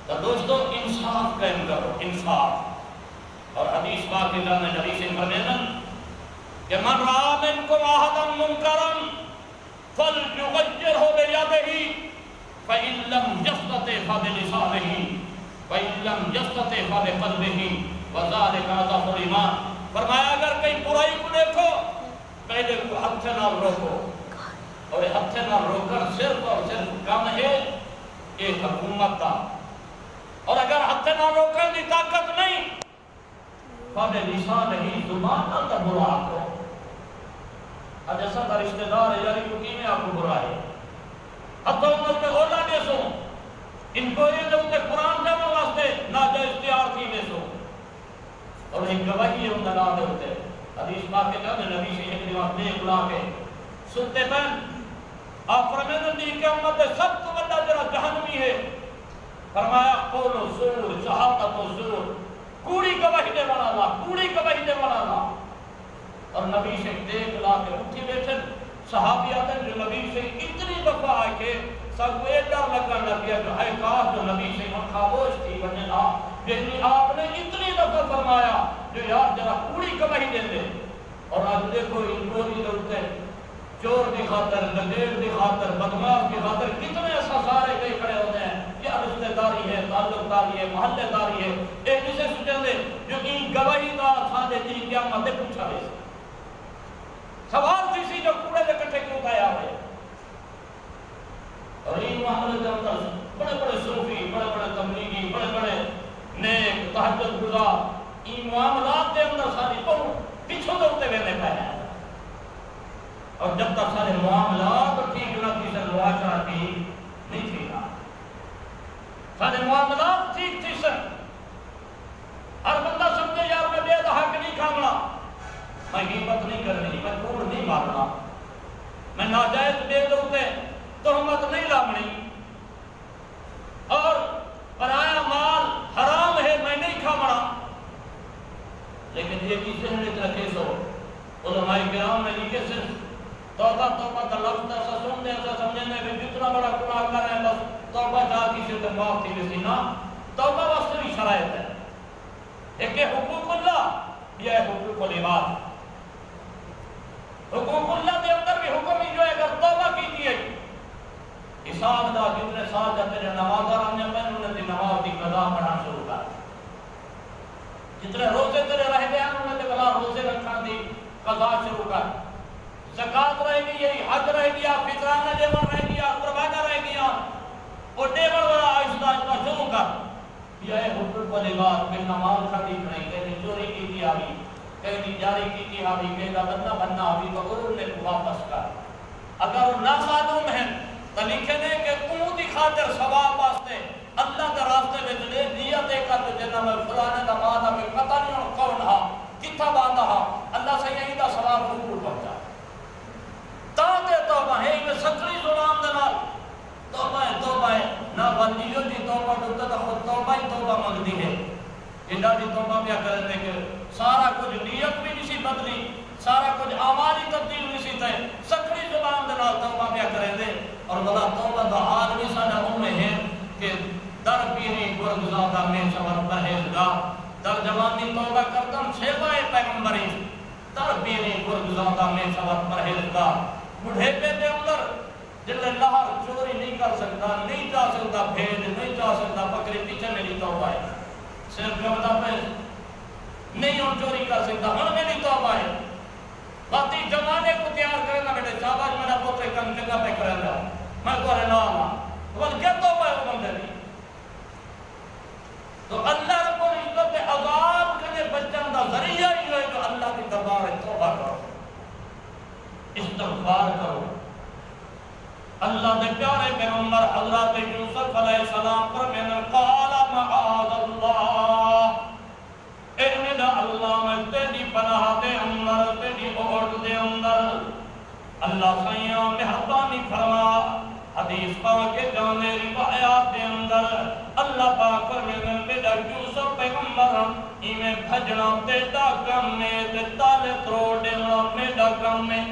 تو دوستو انصاف قائم کرو، انصاف. اور حدیث پاک کے جانے نبی سے فرمینا کہ من رآ منکم احدا منکرا فلیغیرہ بیدہ فإن لم یستطع فبلسانہ وَإِن لَمْ يَسْتَطِعْ فَبِقَلْبِهِ وَذَلِكَ أَضْعَفُ الْإِيمَانِ. فرمایا اگر کہیں برائی کو دیکھو پہلے کو ہاتھ سے نہ روکو اور ہاتھ سے نہ روکر صرف اور صرف کام ہے ایک حکومت کا اور اگر ہاتھ سے نہ روکر دی طاقت نہیں فَبِلِسَانِهِ زبان اندر برا کو اب جیسا کا رشتہ دار ہے یاری کو کی میں آپ کو برا ہے حتی عمر پہ اولا دیسو ان کو یہ لوگ قرآن جمع واسطے ناجائز اختیار تھی میں سو اور ایک گواہی ہے ان دلال ہوتے حدیث پاک کے جانے نبی سے ایک روایت دیکھ لا کے سنتے پہن آپ فرمیدن دی کہ امت سب تو بڑا جرا جہنمی ہے فرمایا قول و زور، شہادت و زور، کوڑی گواہی دے والا اللہ، کوڑی گواہی دے والا اللہ. اور نبی سے دیکھ لا کے اٹھی بیٹھن صحابی آتے جو نبی سے اتنی دفعہ آئے کہ سب کو ایک ڈر لگن لگ گیا جو ہے کاش جو نبی سے خاموش تھی وجہ جتنی آپ نے اتنی دفعہ فرمایا جو یار جرا پوری گواہی دے دے. اور آج دیکھو ان کو نہیں لوٹتے چور کی خاطر، ڈکیت کی خاطر، بدماش کی خاطر کتنے ایسا سارے کئی کھڑے ہوتے ہیں کیا رشتہ داری ہے، تعلق داری ہے، محلے داری ہے ایک جسے سوچیں دے جو ان گواہی دار سادے دن قیامت دے پوچھا دے سوال کسی جو کوڑے دے کٹھے کیوں اٹھایا ہوئے. اور این معاملے کے اندر بڑے بڑے صوفی، بڑے بڑے تبلیغی، بڑے بڑے نیک تہجد گزار این معاملات کے اندر ساری بہت پیچھو دوڑتے ہوئے نے پایا اور جب تک سارے معاملات ٹھیک نہ تھی سن معاشرہ ٹھیک نہیں تھی نا سارے معاملات ٹھیک تھی سن ہر بندہ سمجھے یار میں بے حق نہیں کھانا، میں غیبت نہیں کرنی، میں کوڑ نہیں مارنا، میں ناجائز بے دوتے تہمت نہیں لامنی اور پرایا مال حرام ہے میں نہیں کھانا. لیکن یہ بھی ذہن رکھے سو علماء کرام نے لکھے صرف توبہ توبہ کا لفظ ایسا سننے ایسا سمجھنے میں جتنا بڑا گناہ کر رہے ہیں بس توبہ جا کی سے معاف تھی کسی نہ توبہ واسطے بھی شرائط ہے. ایک ہے حقوق اللہ، یہ ہے حقوق العباد. حقوق اللہ کے اندر بھی حکم ہی جو ہے اگر توبہ کی دیئے حساب دا جتنے سال جاتے ہیں نماز آرام نے پہنے انہیں دی نماز دی قضا پڑھا شروع کر جتنے روزے تیرے رہ گئے ہیں انہیں دی بلا روزے رکھا دی قضا شروع کر زکاة رہ گئی ہے، حج رہ گیا، فطرانہ دیوان رہ گیا، قربانہ رہ گیا اور دیوان والا آئستا آئستا شروع کر. یہ ہے حقوق العباد. کہ نماز کھڑی کھڑی کہیں چوری کی تھی آبی، کہیں جاری کی تھی آبی، کہیں بندہ بننا آبی تو انہیں واپس کر. اگر وہ نہ معلوم ہے تو لکھے دیں کہ اون دی خاطر ثواب واسطے دینا میں فلانے دا ماں دا میں پتہ نہیں ہوں کون ہا کتھا باندھا ہا اللہ سیدی دا ثواب ضرور پہنچا تاکہ توبہ ہے میں سکری زبان دے نال توبہ ہے نہ ولیوں دی توبہ ڈتا تو خود توبہ ہی توبہ مانگتی ہے جنہاں دی توبہ پیا کرنے کے سارا کچھ نیت بھی نہیں سی بدلی سارا کچھ اعمالی تبدیل نہیں سی تے سکری زبان دے نال توبہ پیا کرنے اور بلا توبہ دا حال بھی ساڈا اوے ہے کہ در پیری گرگزادہ میں صبر پرہیزگار در جوانی توبہ کردم سیوائے پیغمبری در پیری گرگزادہ میں صبر پرہیزگار بڑھے پہ دے اندر جلے لہر چوری نہیں کر سکتا نہیں جا سکتا بھیڑ نہیں جا سکتا بکری پیچھے میری توبہ ہے صرف جمدہ پہ نہیں ہم چوری کر سکتا ہم میری توبہ ہے باتی جمانے کو تیار کرنا بیٹے شاباش میرا پوترے کم جگہ پہ کرنا میں تو رہنا آنا بل کیا توبہ ہے وہ بندے نہیں تو اللہ رب العزت عذاب کے بچن دا ذریعہ ہی ہے جو اللہ کی دربار ہے توبہ کرو استغفار کرو اللہ دے پیارے پیغمبر حضرت یوسف علیہ السلام پر میں نے قال معاذ اللہ ارمد اللہ میں تیری پناہ دے اندر تیری عہد دے اندر اللہ سیاں مہربانی فرما حدیث پاک کے جانے روایات دے اندر اللہ پاک فرمائے میرا یوسف پیغمبر ایمیں بھجنا تیتا کم میں تالے تروڑے میرا کم میں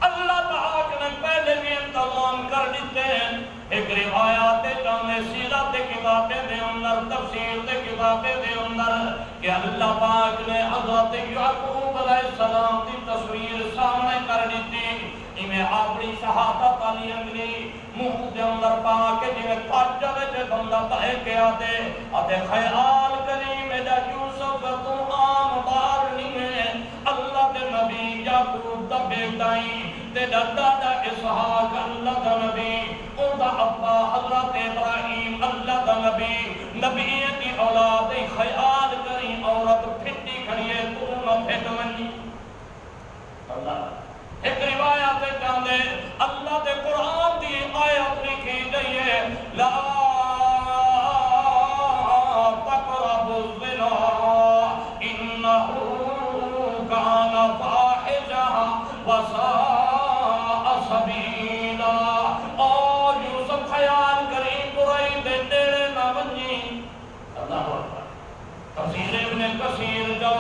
اللہ پاک نے پہلے بھی انتظام کر دیتے ہیں ایک روایات جانے سیرت کتابیں دے اندر تفسیر دے کتابیں دے اندر کہ اللہ پاک نے حضرت یعقوب علیہ السلام کی تصویر سامنے کر دیتی میں اپنی شہادت علی انگلی منہ دے اندر پاک جی تاجر جے بندہ بہے کے آتے خیال کری میرا یوسف تو عام بار نہیں ہے اللہ دے نبی یعقوب دا بیٹائی تے دادا اسحاق اللہ دا نبی او دا ابا حضرت ابراہیم اللہ دا نبی نبی دی اولاد خیال کری عورت پھٹی کھڑیے تو نہ پھٹ منی اللہ ایک روایت جاندے اللہ دے قرآن دی آیت لکھی گئی ہے لا تقربوا الزنا انه كان فاحشا وساء سبيلا اور یوسف خیال کری برائی دے نیڑے نہ ونجی اللہ اکبر تفسیر ابن کثیر جو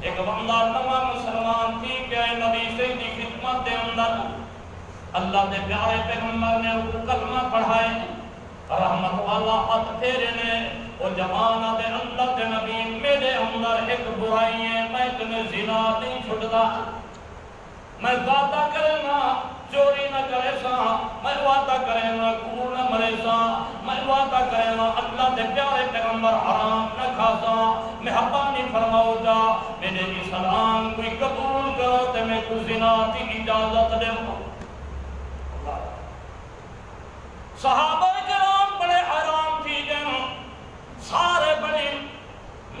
ایک بندہ نواں مسلمان تھی کہ نبی سے دی خدمت دے اندر اللہ دے پیارے پیغمبر نے وہ کلمہ پڑھائے رحمت والا ہاتھ پھیرے نے وہ جمانہ دے اللہ دے نبی میرے اندر ایک برائی ہے میں تمہیں زنا نہیں چھڑتا میں وعدہ کرنا چوری نہ کرے سا میں وعدہ کرنا کور نہ مرے سا میں وعدہ کرنا اللہ دے پیارے پیغمبر حرام نہ کھاسا مہربانی فرماؤ جا میرے کی سلام کوئی قبول کرو تے میں کو زنا کی اجازت دے صحابہ کرام بڑے حیران تھی گئے سارے بڑے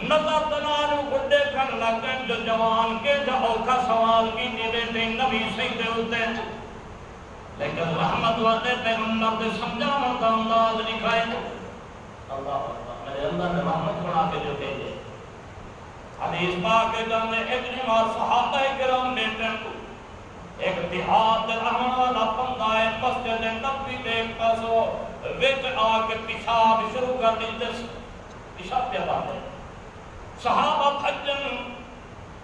نظر دنالو گھڑے کھن لگے جو جوان کے جاؤ کا سوال کی دیتے نبی سیدھے ہوتے لیکن رحمت والے پیغمبر دے سمجھانا دا انداز لکھائے اللہ میرے اندر میں رحمت بنا کے جو بھیجے حدیث پاک کے جانے ابن مار صحابہ کرام بیٹے ایک دیہات رحمت والا بندہ ہے مسجد نبوی دے پاسو وچ آ کے پیشاب شروع کر دیتے پیشاب پہ باندھے صحابہ بھجن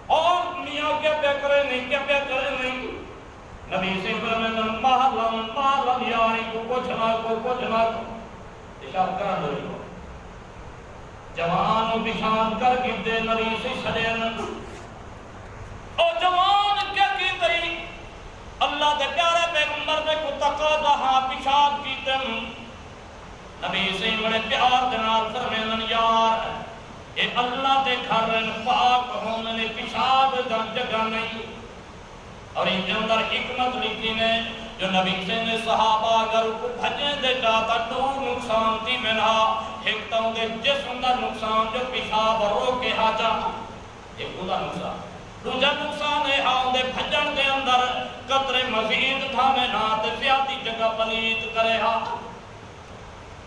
اور میاں کیا پہ کرے نہیں کیا پہ کرے نہیں نبی سے فرمائے مہلن یاری کو کچھ نہ پیشاب کرا دو جوان پیشاب کر کے دے نبی سے سڑے اور جوان کیا کی تئی اللہ دے پیارے پیغمبر نے کو تقاضا ہاں پیشاب کیتے نبی سے بڑے پیار دے نال فرمائے یار اے اللہ دے گھر پاک ہونے نے پیشاب دا جگہ نہیں اور ان کے اندر حکمت لکھی نے جو نبی سے نے صحابہ اگر کو بھجے دے جاتا دو نقصان تھی منہا ایک تو دے جسم دا نقصان جو پیشاب رو کے آجا ایک دا نقصان دوسرا نقصان ہے ہاں دے بھجن دے اندر قطرے مزید تھا میں نہ تے زیادی جگہ پلیت کرے ہاں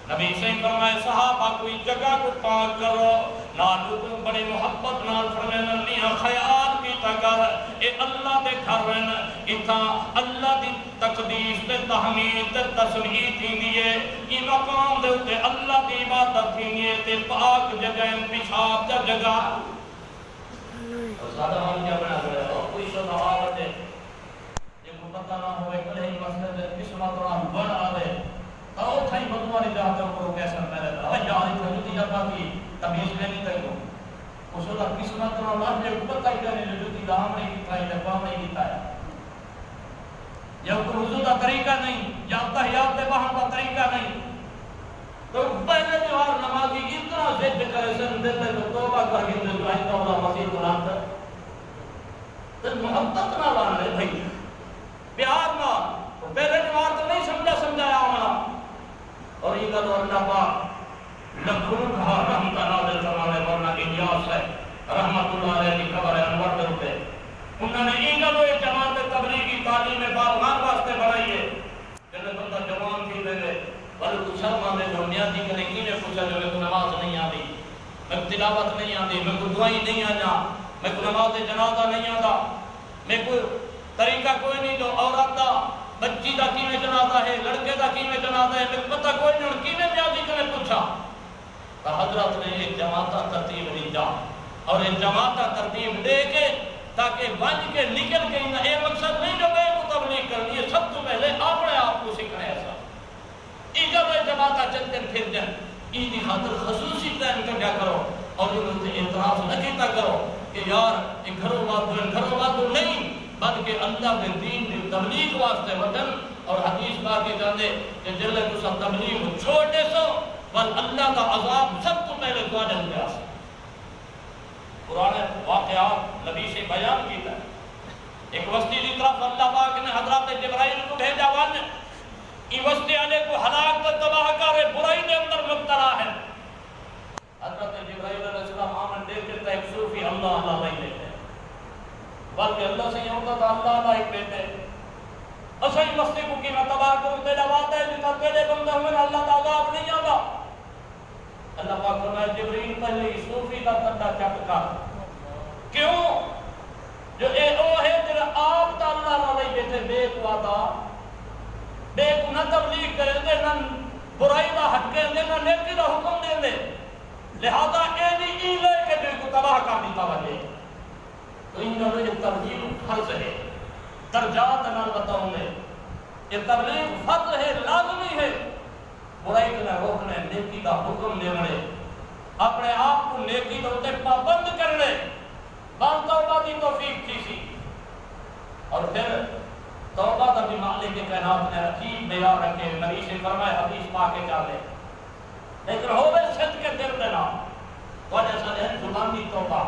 نبی سے فرمائے صحابہ کوئی جگہ کو پاک کرو، نال حکم بڑی محبت نال فرمائے نہیں خیال کی تکر اے اللہ دے گھر رہن اتھا اللہ دی تقدیس تے تحمید تے تسبیح تھیندی ہے، ای مقام دے اوتے اللہ دی عبادت تھیندی ہے تے پاک جگہ پیشاب دا جگہ زیادہ ہم کیا بنا رہے ہیں کوئی شو نواب ہے یہ کو پتہ نہ ہوئے کلے ہی مسئلے دے قسمت رہا بنا رہے او تھائی بدواری جاتے ہو کیسا پہلے تھا یاری تو جوتی جاتا کی تمیز لینی تھی کو اس وقت قسمت رہا اللہ نے پتہ ہی کرنے جو جوتی دام نہیں کیتا ہے لقوام نہیں کیتا ہے یا کوئی حضور کا طریقہ نہیں یا تحیات دے وہاں کا طریقہ نہیں تو پہلے دیوار نمازی اتنا زد کرے سن دیتے تو توبہ کر کے جو آئندہ اللہ مسیح قرآن تھا تو محبت نہ لانے بھائی پیار نہ پہلے دیوار تو نہیں سمجھایا ہمارا اور یہ گل اللہ پاک لکھوں کہا رحمت نازل فرمانے ورنہ الیاس ہے رحمت اللہ علیہ کی قبر انور پہ رکھے انہوں نے یہ گل ہوئے جماعت تبلیغی تعلیم باغان واسطے بڑھائی ہے کہ بندہ جوان تھی لے گئے بلے تو شرم آنے جو نیازی کرنے کی نے پوچھا جو میں کو نماز نہیں آتی میں کو تلاوت نہیں آتی میں کو دعائی نہیں آنا میں کو نماز جنازہ نہیں آتا میں کو طریقہ کوئی نہیں جو عورت دا بچی دا کی میں جنازہ ہے لڑکے دا کی میں جنازہ ہے میں پتہ کوئی نہیں کی میں نیازی کرنے پوچھا تو حضرت نے ایک جماعتہ ترتیب لی جا اور ایک جماعتہ ترتیب دے کے تاکہ بچ کے نکل کے یہ مقصد نہیں جو بے کو تبلیغ کرنی ہے سب تو پہلے اپنے آپ کو سیکھنا ہے ایسا جب جماعتہ چلتے پھر جائیں ایدی خاطر خصوصی ٹائم کا کیا کرو اور انہوں نے اعتراف نہ کیتا کرو کہ یار ایک گھروں باتوں نہیں بلکہ اللہ کے دین کی تبلیغ واسطے وطن اور حدیث پاک کے جاندے کہ جلے تو سب تبلیغ چھوٹے سو بل اللہ کا عذاب سب تو پہلے دعا جل گیا سو قرآن واقعات نبی سے بیان کیتا ہے ایک وسطی کی طرف اللہ پاک نے حضرات جبرائیل کو بھیجا ون ای وسطی والے کو ہلاک تو تباہ کرے برائی کے اندر مبتلا ہے حضرت جبرائیل علیہ السلام آمن دیکھتے تھے ایک صوفی اللہ اللہ نہیں لیتے بلکہ اللہ سے یہ ہوتا تھا اللہ اللہ ایک لیتے اسائی وسطی کو کی میں تباہ کروں تیرا بات ہے جتا تیرے بندہ ہوئے اللہ کا عذاب نہیں آگا اللہ پاک فرمائے جبرائیل پہلے ہی صوفی کا تندہ چک کر کیوں جو اے او ہے جنہا آپ تا اللہ اللہ نہیں بیٹھے بے کو آتا بے کو نہ تبلیغ کرے دے نہ برائی دا حق کرے دے نہ نیکی دا حکم دے دے لہذا اینی ای لے کے بے کو تباہ کر دیتا وجہ تو انہوں نے یہ تبلیغ فرض ہے درجات نال بتاؤں میں یہ تبلیغ فرض ہے لازمی ہے برائی کو نہ روکنے نیکی دا حکم دینے اپنے آپ کو نیکی دا ہوتے پابند کرنے بان توبہ دی توفیق کی سی اور پھر توبہ دا بھی مالک کائنات نے عجیب بیان رکھے نبی سے فرمائے حدیث پاک کے چالے لیکن ہوئے صدق کے دل دینا وجہ سے ہے زبانی توبہ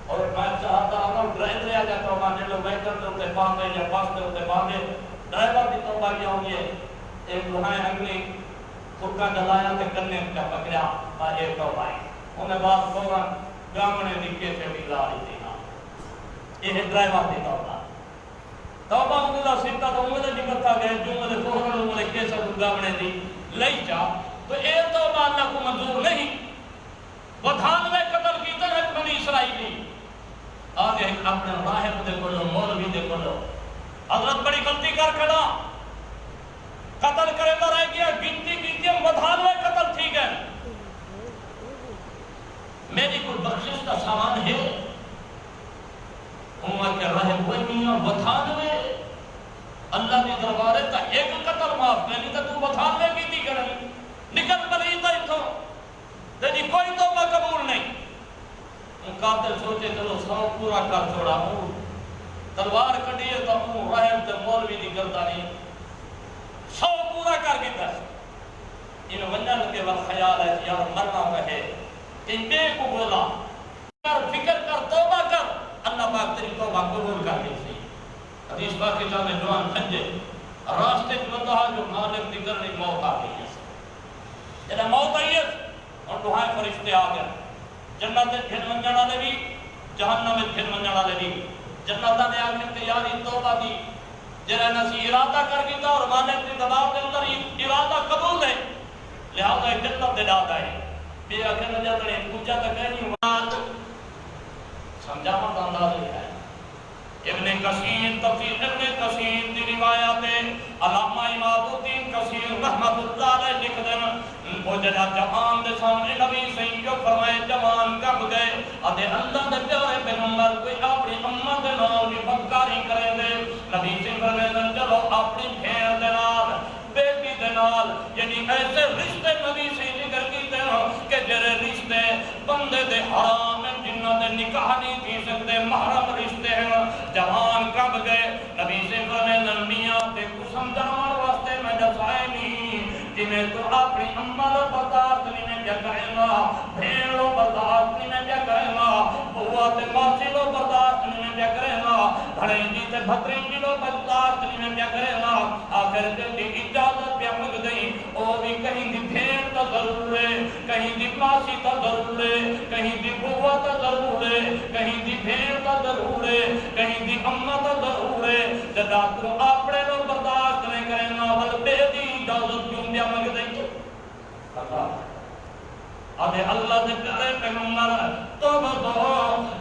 اور میں چاہتا ہوں ڈرائیو لیا جائے توبہ جن لوگ ویکر دے ہوتے باندھے یا پاس دے ہوتے باندھے ڈرائیور بھی توبہ کیا ہوگی ایک دہائیں اگلی خودکا جلایا تے کرنے کا پکڑیا اور ایک توبہ ہے انہیں بات فوراں گامنے نکے سے بھی لاری دینا یہ ڈرائیور دی توبہ توبہ انہوں سیدھا تو انہوں نے نکلتا گئے جو انہوں نے فوراں انہوں نے کیسا گامنے دی لئی جا تو اے توبہ اللہ کو منظور نہیں بدھانوے قتل کی طرح بنی اسرائیلی آگے اپنے راہب دے کھولو مولوی دے کھولو حضرت بڑی غلطی کر کھڑا قتل کرے تو رہ گیا گنتی کی ہم بدھانوے قتل تھی گئے میری کوئی بخشش کا سامان ہے امت کے راہب ہوئے میاں بدھانوے اللہ نے دربارے تا ایک قتل معاف کرنی تا تو بدھانوے کی تھی کرنی نکل بلیتا ہی تو تیری کوئی توبہ قبول نہیں قاتل سوچے چلو سو پورا کر چھوڑا ہوں تلوار کٹیے تو ہوں رحم تے مولوی دی گردانی سو پورا کر کے دس ان ونجل کے وقت خیال ہے یار مرنا کہے کہ بے کو بولا کر فکر کر توبہ کر اللہ پاک تیری توبہ قبول کر لی سی حدیث پاک کے جانے جوان کھنجے راستے جو بندہ جو مالک دی کرنی موت آ گئی ہے جنہیں موت آئی ہے اور دعائیں فرشتے آ گئے جنت پھر منجن والے بھی جہنم میں پھر منجن والے بھی جنت نے آخر تیاری توبہ دی جنہیں نسی ارادہ کر گیا اور مالک نے دباؤ کے اندر ارادہ قبول ہے لہذا جنت دے دادا ہے بے آخر نہ جاتا ہے پوچھا تک نہیں ہوا سمجھا مت انداز ہے ابن کثیر تفسیر ابن کثیر دی روایت ہے علامہ امام الدین کثیر رحمت اللہ علیہ لکھ دین وہ جڑا جوان دے سامنے نبی سے جو فرمائے جوان کب گئے اتے اللہ دے پیارے پیغمبر کوئی اپنی امت دے نال دی بدکاری کرے دے نبی سے فرمائے چلو اپنی بھیڑ دے نال بیٹی دے نال یعنی ایسے رشتے نبی سے ذکر کیتے ہیں کہ جڑے رشتے بندے دے حرام ہیں جنہاں دے نکاح نہیں تھی سکتے محرم رشتے ہیں جوان کب گئے نبی سے فرمائے میاں تے کو سمجھاون واسطے میں دسائے نہیں جنہیں تو اپنی اماں لو برداشت نہیں میں کیا کہے گا بھیڑ لو برداشت نہیں میں کیا کہے گا بوا تے ماسی لو برداشت نہیں میں کیا کرے گا بھڑینجی تے بھترینجی لو برداشت نہیں میں کیا کرے گا آخر دی اجازت پہ مگ گئی او بھی کہیں دی بھیڑ تا ضرور ہے کہیں دی ماسی تا ضرور ہے کہیں دی بوا تا ضرور ہے کہیں دی بھیڑ تا ضرور ہے کہیں دی اماں تا ضرور ہے جدا تو اپنے لو برداشت نہیں کرے گا بل بے دی اجازت کیوں دیا مگ دیں ابے اللہ دے پیارے پیغمبر توبہ دو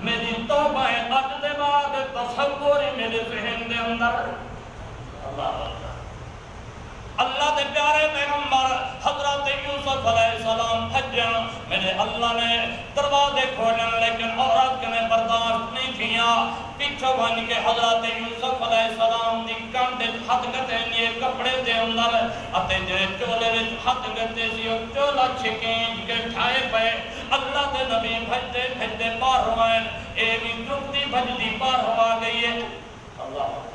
میری توبہ ہے اج دے بعد تصور میرے ذہن دے اندر اللہ دے پیارے پیغمبر حضرت یوسف علیہ السلام بھجن میرے اللہ نے دروازے کھولن لیکن عورت کے برداشت نہیں کیا پیچھے بن کے حضرت یوسف علیہ السلام دی کندے ہاتھ گتے نے کپڑے دے اندر اتے جے چولے وچ ہاتھ گتے سی او چولا چھکیں کے ٹھائے پے اللہ دے نبی بھجتے بھجتے پار ہوئے اے بھی ڈبتی بھجتی پار ہوا گئی ہے اللہ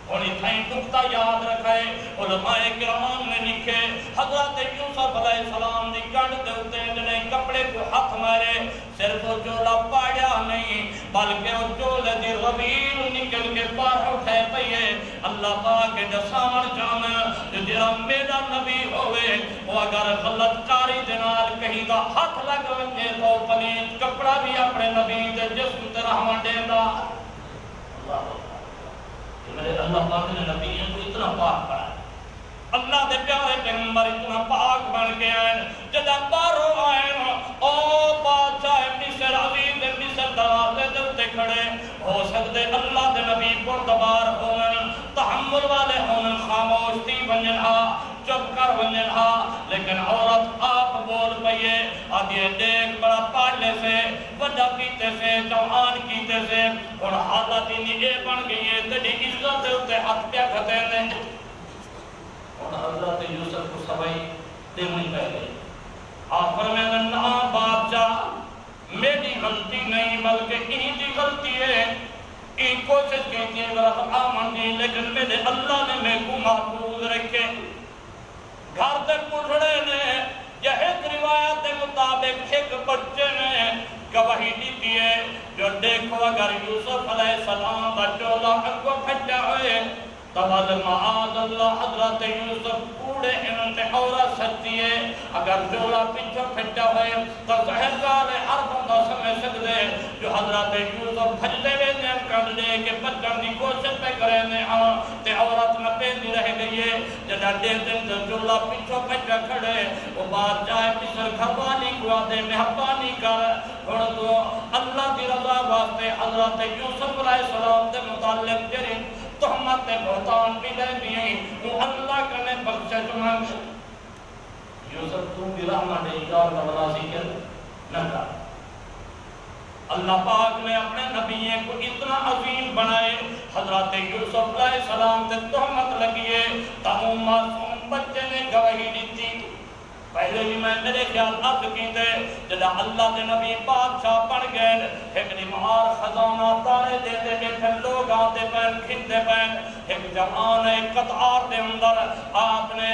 انہیں تھائیں نقطہ یاد رکھائے علماء کرام نے لکھے حضرت یوسف علیہ السلام نے کڑ دیتے جنہیں کپڑے کو ہاتھ مارے صرف وہ چولا پاڑیا نہیں بلکہ وہ چولے دی غبیل نکل کے پار اٹھے پئیے اللہ پاک جسان جانا جو جرا میرا نبی ہوئے وہ اگر غلط کاری دنال کہیں دا ہاتھ لگ ونجے تو پلیت کپڑا بھی اپنے نبی دے جسم طرح دے دا اللہ میرے اللہ پاک نے نبیوں کو اتنا پاک بنا اللہ دے پیارے پیغمبر اتنا پاک بن کے آئے جدہ بارو آئے او بادشاہ مصر عزیز مصر دروازے دلتے کھڑے ہو سکتے اللہ دے نبی پردبار ہون تحمل والے ہون خاموش تھی بنجنہا چپ کر بنجنہا لیکن عورت آپ بول پئیے آدھے دیکھ بڑا پاڑلے سے وجہ کیتے سے جوان کیتے سے اور حالت ہی نہیں بن گئی ہے تجھے عزت ہوتے ہاتھ پیا کھتے ہیں اور حضرت یوسف کو سبائی دیمنی پہ گئی آخر میں نے نا بادشاہ میری غلطی نہیں بلکہ انہی دی غلطی ہے ان کوشش کی تھی میرا آمن دی لیکن میرے اللہ نے میں کو محفوظ رکھے گھر تک پڑھڑے نے یہ ایک روایت مطابق ایک بچے نے گواہی دی دیئے جو دیکھو اگر یوسف علیہ السلام بچولا اگو پھٹا ہوئے تبال معاذ اللہ حضرت یوسف پوڑے انتے عورت سچتی ہے اگر جولا پیچھو پھٹا ہوئے تو ظہر گالے ہر بندہ سمجھ سکتے جو حضرت یوسف بھجلے وے نیم کر لے کہ بچن دی کوشش پہ کرے نے تے عورت نہ پیندی رہ گئی ہے جدہ دے دن جولا پیچھو پھٹا کھڑے وہ بات چاہے مصر گھروالی کو آدھے محبانی کر اور تو اللہ دی رضا واسطے حضرت یوسف علیہ السلام دے متعلق جری تحمت بہتان بھی لے دیئے وہ اللہ کنے بخشے جمعن یوسف تو بھی رحمہ دے اجار کا بلا ذکر نہ کر اللہ پاک نے اپنے نبییں کو اتنا عظیم بنائے حضرت یوسف علیہ السلام سے تحمت لگیے تمام معصوم بچے نے گواہی دی تھی پہلے بھی میں میرے خیال عرض کی دے جدا اللہ دے نبی بادشاہ پڑ گئے ایک نمہار خزانہ تارے دے دے بیٹھے لوگ آتے پہن کھتے پہن ایک جوان ایک قطار دے اندر آپ نے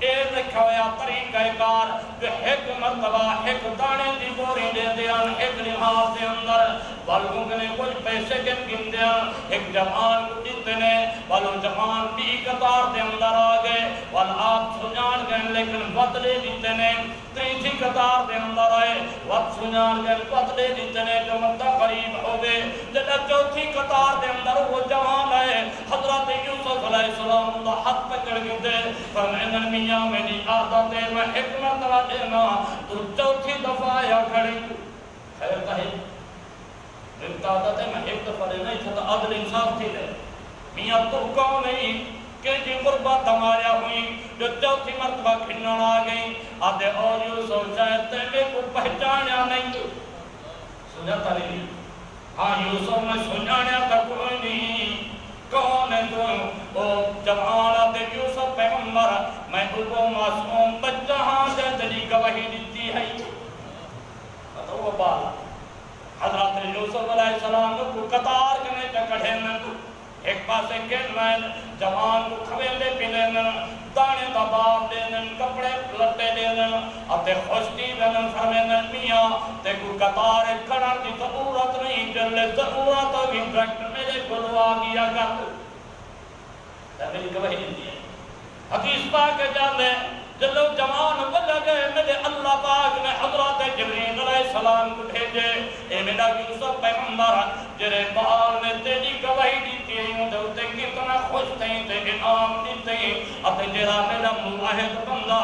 ایک رکھا ہویا طریقہ کار جو ایک مرتبہ ایک دانے دی بوری دے دیان ایک لحاظ دے اندر والوں نے کچھ پیسے کے گن دیان ایک جوان کو دیتے نے والوں جوان بھی قطار دے اندر آگئے وال آپ سجان گئے لیکن بدلے دیتے نے تیسری قطار دے اندر آئے وقت سنان گئے بدلے دیتے نے جو مدہ قریب ہو گئے جب چوتھی قطار دے اندر وہ جوان آئے حضرت یوسف علیہ السلام اللہ حد پکڑ گئے تھے فرمائے میاں میری عادت ہے میں حکمت را دینا تو چوتھی دفعہ آیا کھڑی خیر کہے میری عادت ہے میں ایک دفعہ لینا ہی تھا عدل انصاف تھی لے میاں تو کون نہیں کہ جی غربت تمہاریا ہوئی جو چوتھی مرتبہ کھنن آ گئی آدھے اور یوسف شاید تیرے کو پہچانیا نہیں سنیا تاری ہاں یوسف میں سنیا تک کوئی نہیں کون ہے تو او جوان آدھے یوسف پیغمبر میں وہ معصوم بچہ ہاں سے تجھی گواہی دیتی ہے تو وہ بالا حضرت یوسف علیہ السلام کو قطار کرنے چکڑے میں ایک پاسے کھیل جوان کو کھویلے پیلے دانے دباب دینے کپڑے لٹے دینے اتے خوشتی دینے فرمینے میاں تے کو قطار کھڑا کی ضرورت نہیں جلے ضرورت ہوگی ڈرکٹ میرے گلوا گیا کر میری گواہی نہیں ہے حدیث پاک جانے جلو جوان بل گئے میرے اللہ پاک نے حضرت جبریل علیہ السلام کو بھیجے اے میرا یوسف پیغمبر جرے بال میں تیری گواہی دیتی ہیں جو تے کتنا خوش تھیں تے انعام دیتے ہیں اتے جرا میرا معاہد بندہ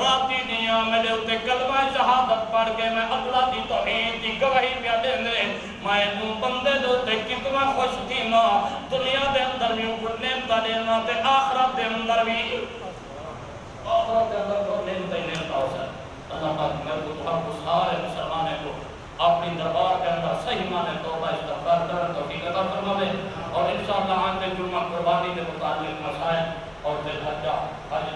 راتی دیا میرے تے کلمہ شہادت پڑھ کے میں اللہ دی توحید دی گواہی پیا دینے میں نو بندے دو تے کتنا خوش تھی نا دنیا دے اندر بھی اپنے دینا تے آخرت دے اندر بھی آخرت کے اندر کو لیتا ہی لیتا ہو سر اللہ پاک میرے کو تو ہم کو سارے مسلمانے کو اپنی دربار کے اندر صحیح مانے توبہ استغفار کرنے توفیق عطا فرمائے اور انشاءاللہ آن کے جمعہ قربانی کے متعلق مسائل اور دل حجہ حج